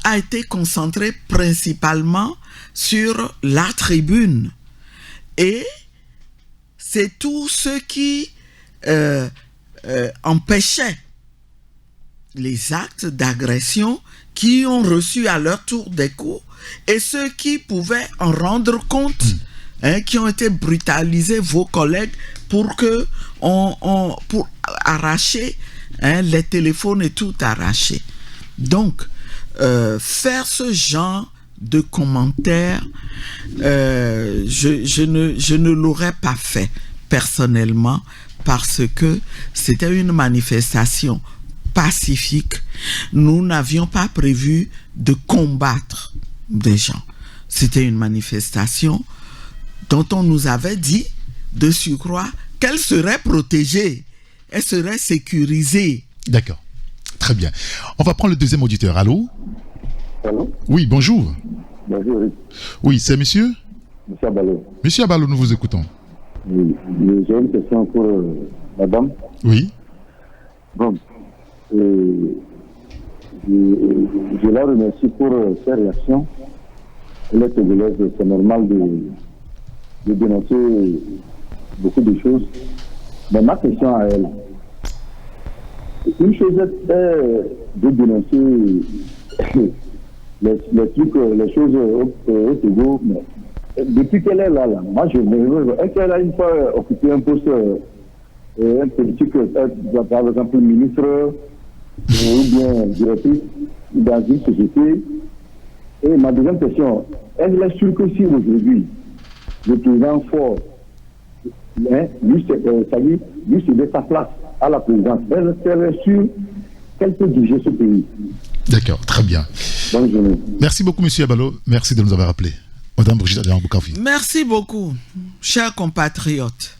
a été concentrée principalement sur la tribune. Et c'est tout ce qui empêchait les actes d'agression qui ont reçu à leur tour des coups et ceux qui pouvaient en rendre compte, qui ont été brutalisés, vos collègues, pour arracher les téléphones et tout arracher. Donc, faire ce genre de commentaires, je ne l'aurais pas fait personnellement parce que c'était une manifestation pacifique. Nous n'avions pas prévu de combattre des gens. C'était une manifestation dont on nous avait dit de surcroît qu'elle serait protégée, elle serait sécurisée. D'accord, très bien. On va prendre le deuxième auditeur. Allô? Allô? Oui, bonjour. Bonjour. Oui, c'est monsieur? Monsieur Abalo. Monsieur Abalo, nous vous écoutons. Oui, j'ai une question pour madame. Oui. Bon, je la remercie pour ses réactions. Elle est togolaise, c'est normal de dénoncer beaucoup de choses. Mais ma question à elle, une chose est de dénoncer les trucs, les choses au Togo, mais depuis qu'elle est là, moi je me veux, est-ce qu'elle a une fois occupé un poste, un politique, par exemple ministre ou bien directrice dans une société? Et ma deuxième question, elle est sûre que si aujourd'hui le président Ford, lui cédait sa place à la présidence, elle est sûre qu'elle peut diriger ce pays. D'accord, très bien. Bonne journée. Merci beaucoup, monsieur Abalo. Merci de nous avoir appelé. Madame Brigitte Adjambo-Kafi. Merci beaucoup, chers compatriotes.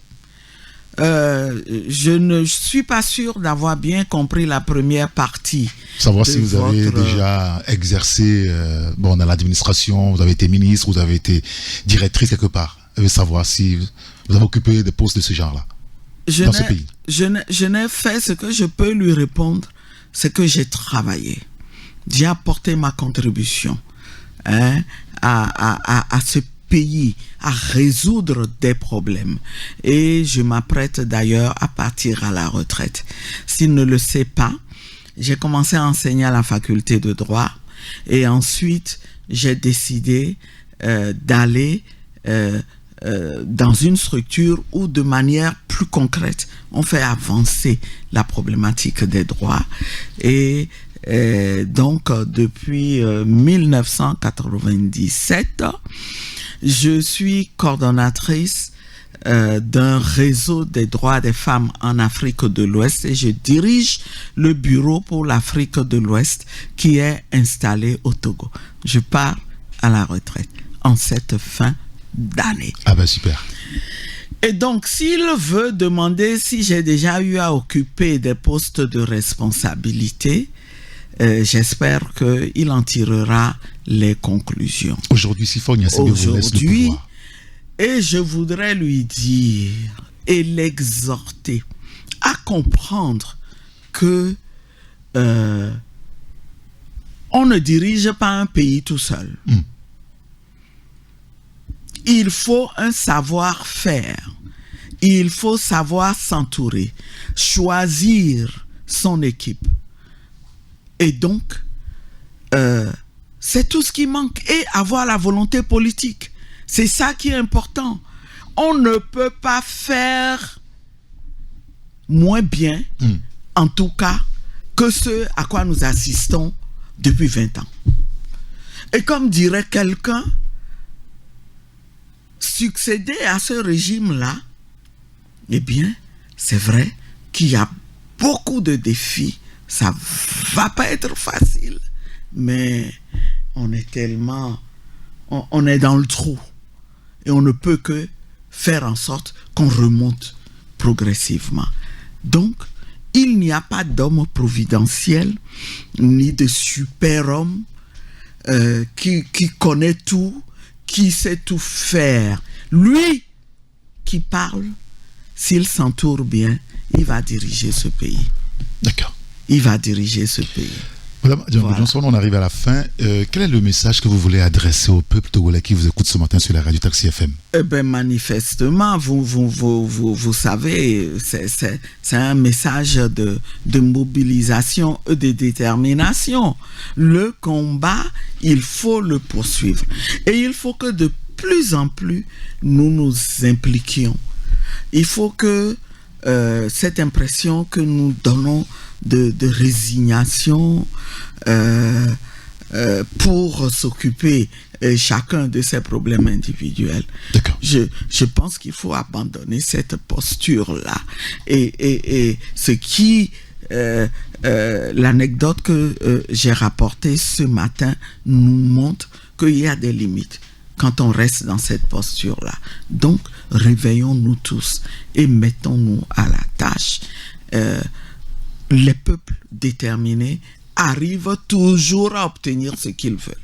Je ne suis pas sûr d'avoir bien compris la première partie. Savoir si vous avez déjà exercé dans l'administration, vous avez été ministre, vous avez été directrice quelque part. Je veux savoir si vous avez occupé des postes de ce genre-là dans ce pays. Je n'ai fait ce que je peux lui répondre, c'est que j'ai travaillé. J'ai apporté ma contribution à ce pays, à résoudre des problèmes. Et je m'apprête d'ailleurs à partir à la retraite. S'il ne le sait pas, j'ai commencé à enseigner à la faculté de droit et ensuite j'ai décidé d'aller dans une structure où de manière plus concrète on fait avancer la problématique des droits. Et donc depuis 1997 je suis coordonnatrice d'un réseau des droits des femmes en Afrique de l'Ouest et je dirige le bureau pour l'Afrique de l'Ouest qui est installé au Togo. Je pars à la retraite en cette fin d'année. Ah ben super. Et donc, s'il veut demander si j'ai déjà eu à occuper des postes de responsabilité, j'espère qu'il en tirera les conclusions. Aujourd'hui, Sifon, aujourd'hui, et je voudrais lui dire et l'exhorter à comprendre que on ne dirige pas un pays tout seul. Il faut un savoir-faire. Il faut savoir s'entourer, choisir son équipe. Et donc, c'est tout ce qui manque. Et avoir la volonté politique. C'est ça qui est important. On ne peut pas faire moins bien, en tout cas, que ce à quoi nous assistons depuis 20 ans. Et comme dirait quelqu'un, succéder à ce régime-là, eh bien, c'est vrai qu'il y a beaucoup de défis. Ça va pas être facile, mais on est tellement... On est dans le trou. Et on ne peut que faire en sorte qu'on remonte progressivement. Donc, il n'y a pas d'homme providentiel, ni de super-homme qui connaît tout, qui sait tout faire. Lui qui parle, s'il s'entoure bien, il va diriger ce pays. D'accord. Il va diriger ce pays. Madame Johnson, on arrive à la fin. Quel est le message que vous voulez adresser au peuple togolais qui vous écoute ce matin sur la radio Taxi FM? Eh bien, manifestement, vous savez, c'est un message de mobilisation et de détermination. Le combat, il faut le poursuivre. Et il faut que de plus en plus, nous nous impliquions. Il faut que cette impression que nous donnons de résignation pour s'occuper chacun de ses problèmes individuels. Je pense qu'il faut abandonner cette posture-là. Et ce qui... l'anecdote que j'ai rapportée ce matin nous montre qu'il y a des limites quand on reste dans cette posture-là. Donc, réveillons-nous tous et mettons-nous à la tâche. Les peuples déterminés arrivent toujours à obtenir ce qu'ils veulent.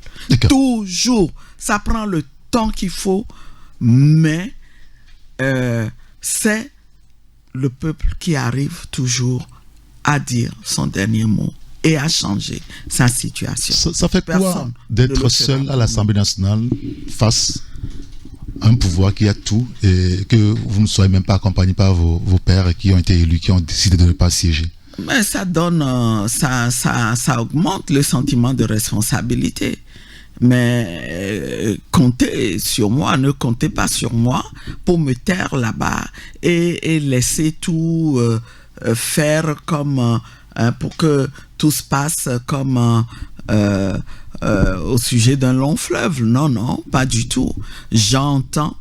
Toujours. Ça prend le temps qu'il faut, mais c'est le peuple qui arrive toujours à dire son dernier mot et à changer sa situation. Ça fait quoi d'être seul à l'Assemblée nationale face à un pouvoir qui a tout et que vous ne soyez même pas accompagné par vos pairs qui ont été élus, qui ont décidé de ne pas siéger? Mais ça donne, ça augmente le sentiment de responsabilité. Mais comptez sur moi, ne comptez pas sur moi pour me taire là-bas et laisser tout faire comme pour que tout se passe comme au sujet d'un long fleuve. Non, non, pas du tout. J'entends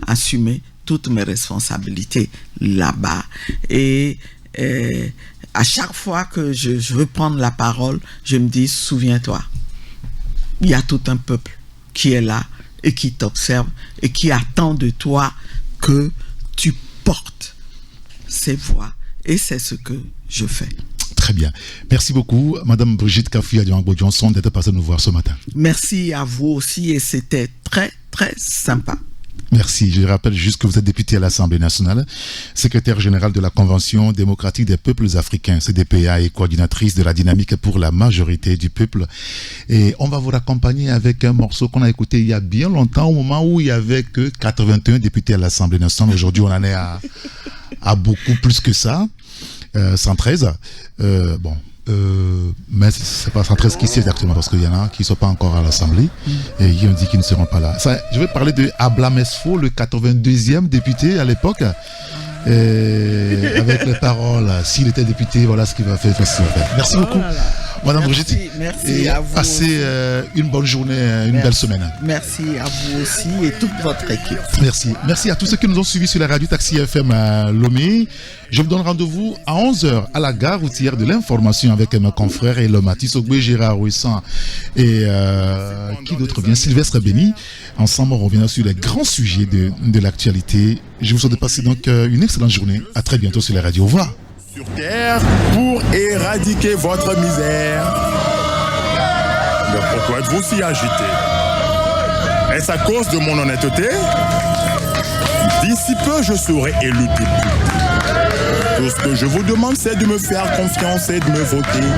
assumer toutes mes responsabilités là-bas et à chaque fois que je veux prendre la parole, je me dis, souviens-toi, il y a tout un peuple qui est là et qui t'observe et qui attend de toi que tu portes ces voix. Et c'est ce que je fais. Très bien. Merci beaucoup, Madame Brigitte Kafouya-Diambo Johnson, d'être passée nous voir ce matin. Merci à vous aussi et c'était très, très sympa. Merci. Je rappelle juste que vous êtes député à l'Assemblée nationale, secrétaire général de la Convention démocratique des peuples africains, CDPA, et coordinatrice de la dynamique pour la majorité du peuple. Et on va vous raccompagner avec un morceau qu'on a écouté il y a bien longtemps, au moment où il n'y avait que 81 députés à l'Assemblée nationale. Aujourd'hui, on en est à beaucoup plus que ça. 113. Mais c'est pas 113 qui siège actuellement parce qu'il y en a qui ne sont pas encore à l'Assemblée et qui ont dit qu'ils ne seront pas là. Ça, je vais parler de Ablam Esfo, le 82e député à l'époque, avec les paroles. S'il était député, voilà ce qu'il va faire. Merci beaucoup. Madame Brigitte. Merci à vous. Passez une bonne journée, une belle semaine. Merci à vous aussi et toute votre équipe. Merci. Merci à tous ceux qui nous ont suivis sur la radio Taxi FM à Lomé. Je vous donne rendez-vous à 11h à la gare routière de l'information avec mes confrères et le Mathis Ogbe, Gérard Ouissan et qui d'autre vient, Sylvestre Béni. Ensemble, on reviendra sur les grands sujets de l'actualité. Je vous souhaite de passer donc une excellente journée. À très bientôt sur la radio. Au revoir. Sur terre pour éradiquer votre misère. Mais pourquoi êtes-vous si agité? Est-ce à cause de mon honnêteté? D'ici peu, je serai élu député. Tout ce que je vous demande, c'est de me faire confiance et de me voter.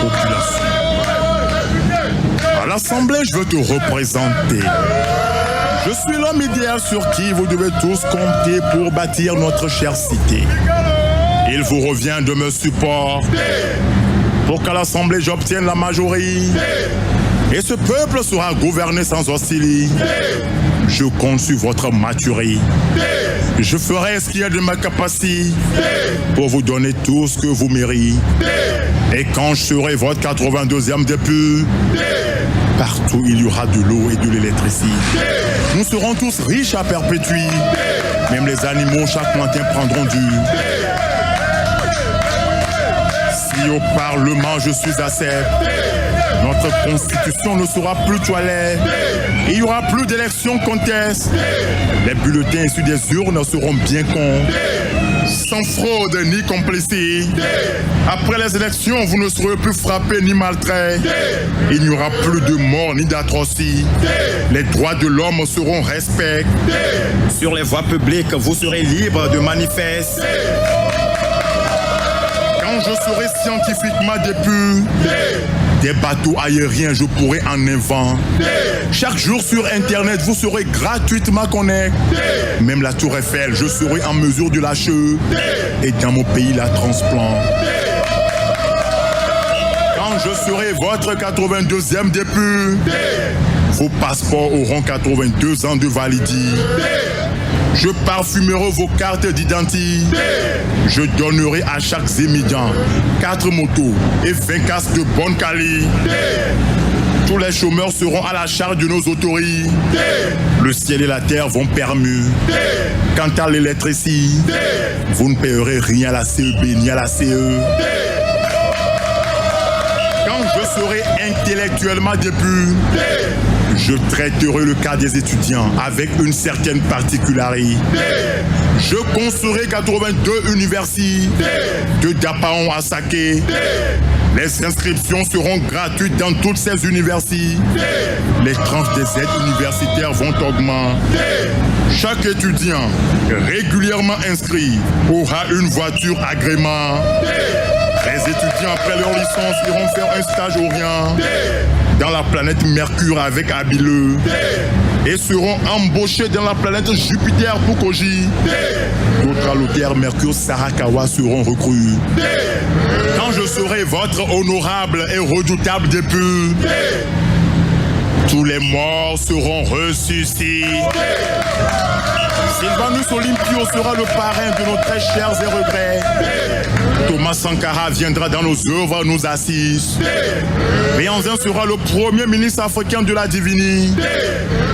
Population. À l'Assemblée, je veux te représenter. Je suis l'homme idéal sur qui vous devez tous compter pour bâtir notre chère cité. Il vous revient de me supporter pour qu'à l'Assemblée j'obtienne la majorité. Et ce peuple sera gouverné sans hostilité. Je compte sur votre maturité. Je ferai ce qu'il y a de ma capacité pour vous donner tout ce que vous méritez. Et quand je serai votre 82e député, partout il y aura de l'eau et de l'électricité. Nous serons tous riches à perpétuer. Même les animaux chaque matin prendront du. Si au Parlement je suis accepté, notre constitution ne sera plus toilette. Il n'y aura plus d'élections contestes. Les bulletins issus des urnes seront bien comptés. Sans fraude ni complicité. Après les élections, vous ne serez plus frappés ni maltraits. Il n'y aura plus de morts ni d'atrocités. Les droits de l'homme seront respectés. Sur les voies publiques, vous serez libres de manifester. Quand je serai scientifiquement député, des bateaux aériens, je pourrai en inventer. Chaque jour sur Internet, vous serez gratuitement connecté. Même la Tour Eiffel, je serai en mesure de lâcher. Et dans mon pays, la transplant. Quand je serai votre 82e député, vos passeports auront 82 ans de validité. Je parfumerai vos cartes d'identité. Je donnerai à chaque étudiant 4 motos et 20 casques de bonne qualité. Tous les chômeurs seront à la charge de nos autorités. Le ciel et la terre vont permis. Quant à l'électricité, vous ne payerez rien à la CEB ni à la CE. Quand je serai intellectuellement député, je traiterai le cas des étudiants avec une certaine particularité. Je construirai 82 universités, de Dapaon à Saké. Les inscriptions seront gratuites dans toutes ces universités. Les tranches des aides universitaires vont augmenter. Chaque étudiant régulièrement inscrit aura une voiture agrément. Les étudiants après leur licence iront faire un stage au Orient dans la planète Mercure avec Abileux et seront embauchés dans la planète Jupiter pour Koji. D'autres allotères Mercure Sarakawa seront recrutés. Quand je serai votre honorable et redoutable député, tous les morts seront ressuscités. Sylvanus Olympio sera le parrain de nos très chers et regrets. Thomas Sankara viendra dans nos œuvres nous assister. Béanzin sera le premier ministre africain de la divinité.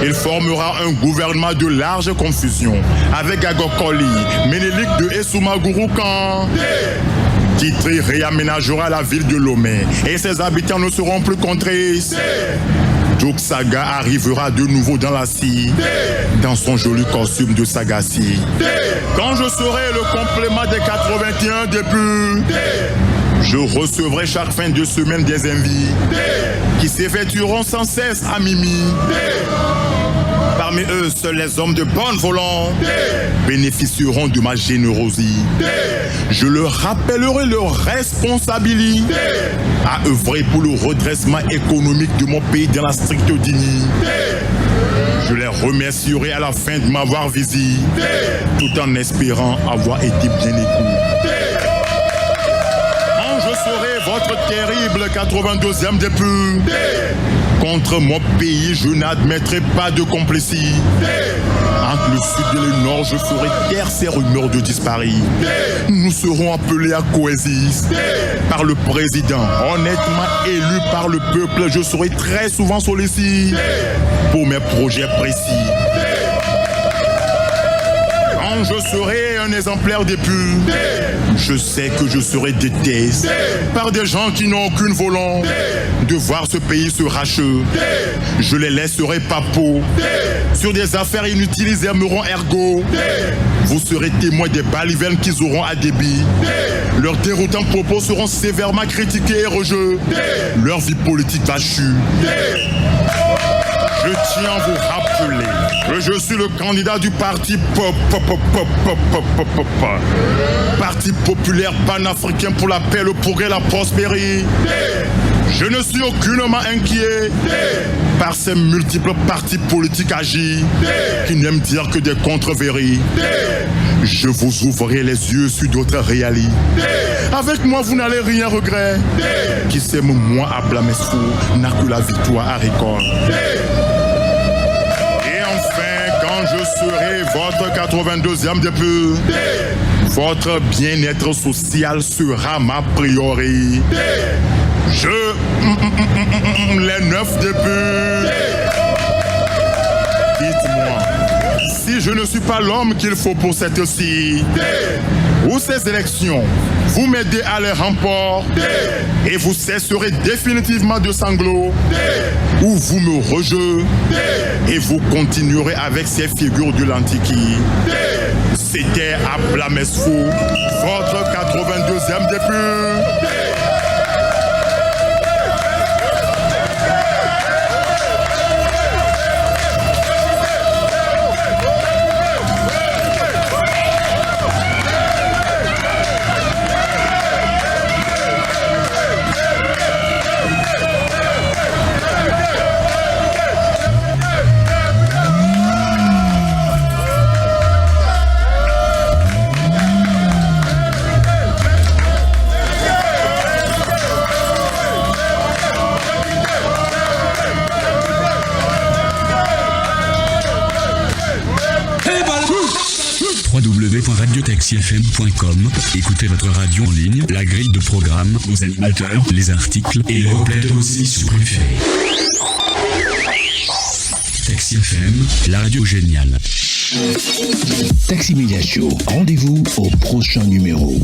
Il formera un gouvernement de large confusion avec Agokoli, Ménélique de Essoumagouroukan. Kitri réaménagera la ville de Lomé et ses habitants ne seront plus contristes. Djouk Saga arrivera de nouveau dans la scie, dans son joli costume de Sagassi. Quand je serai le complément des 81 députés, je recevrai chaque fin de semaine des invités qui s'effectueront sans cesse à Mimi. Parmi eux, seuls les hommes de bonne volonté bénéficieront de ma générosité. Je leur rappellerai leur responsabilité à œuvrer pour le redressement économique de mon pays dans la stricte dignité. Je les remercierai à la fin de m'avoir visité, tout en espérant avoir été bien écouté. Quand je serai votre terrible 82e député, contre mon pays, je n'admettrai pas de complicité. Entre le sud et le nord, je ferai taire ces rumeurs de disparis. Nous serons appelés à coexis par le président, honnêtement élu par le peuple. Je serai très souvent sollicité pour mes projets précis. Quand je serai un exemplaire des purs, je sais que je serai détesté par des gens qui n'ont aucune volonté de voir ce pays se racher. Je les laisserai papo sur des affaires inutiles, ils aimeront ergo. Vous serez témoins des balivernes qu'ils auront à débit. Leurs déroutants propos seront sévèrement critiqués et rejetés. Leur vie politique va chuter. Je tiens à vous rappeler que je suis le candidat du parti Parti populaire panafricain pour la paix, le progrès, la prospérité. Je ne suis aucunement inquiet par ces multiples partis politiques agis qui n'aiment dire que des contre-vérités. Je vous ouvrirai les yeux sur d'autres réalités. Avec moi, vous n'allez rien regretter. Qui sème moi à Blamesfou n'a que la victoire à récolte. Et enfin, quand je serai votre 82e député, votre bien-être social sera ma priorité. Les 9 députés. Dites-moi, si je ne suis pas l'homme qu'il faut pour cette ci ou ces élections, vous m'aidez à les remporter et vous cesserez définitivement de sanglots, ou vous me rejetez et vous continuerez avec ces figures de l'Antiquité. C'était à Blamesfou, votre 82e député. www.radiotaxifm.com. Écoutez votre radio en ligne, la grille de programmes, vos animateurs, les articles et le replay de vos émissions préférées. Taxi FM, la radio géniale. Taxi Media Show, rendez-vous au prochain numéro.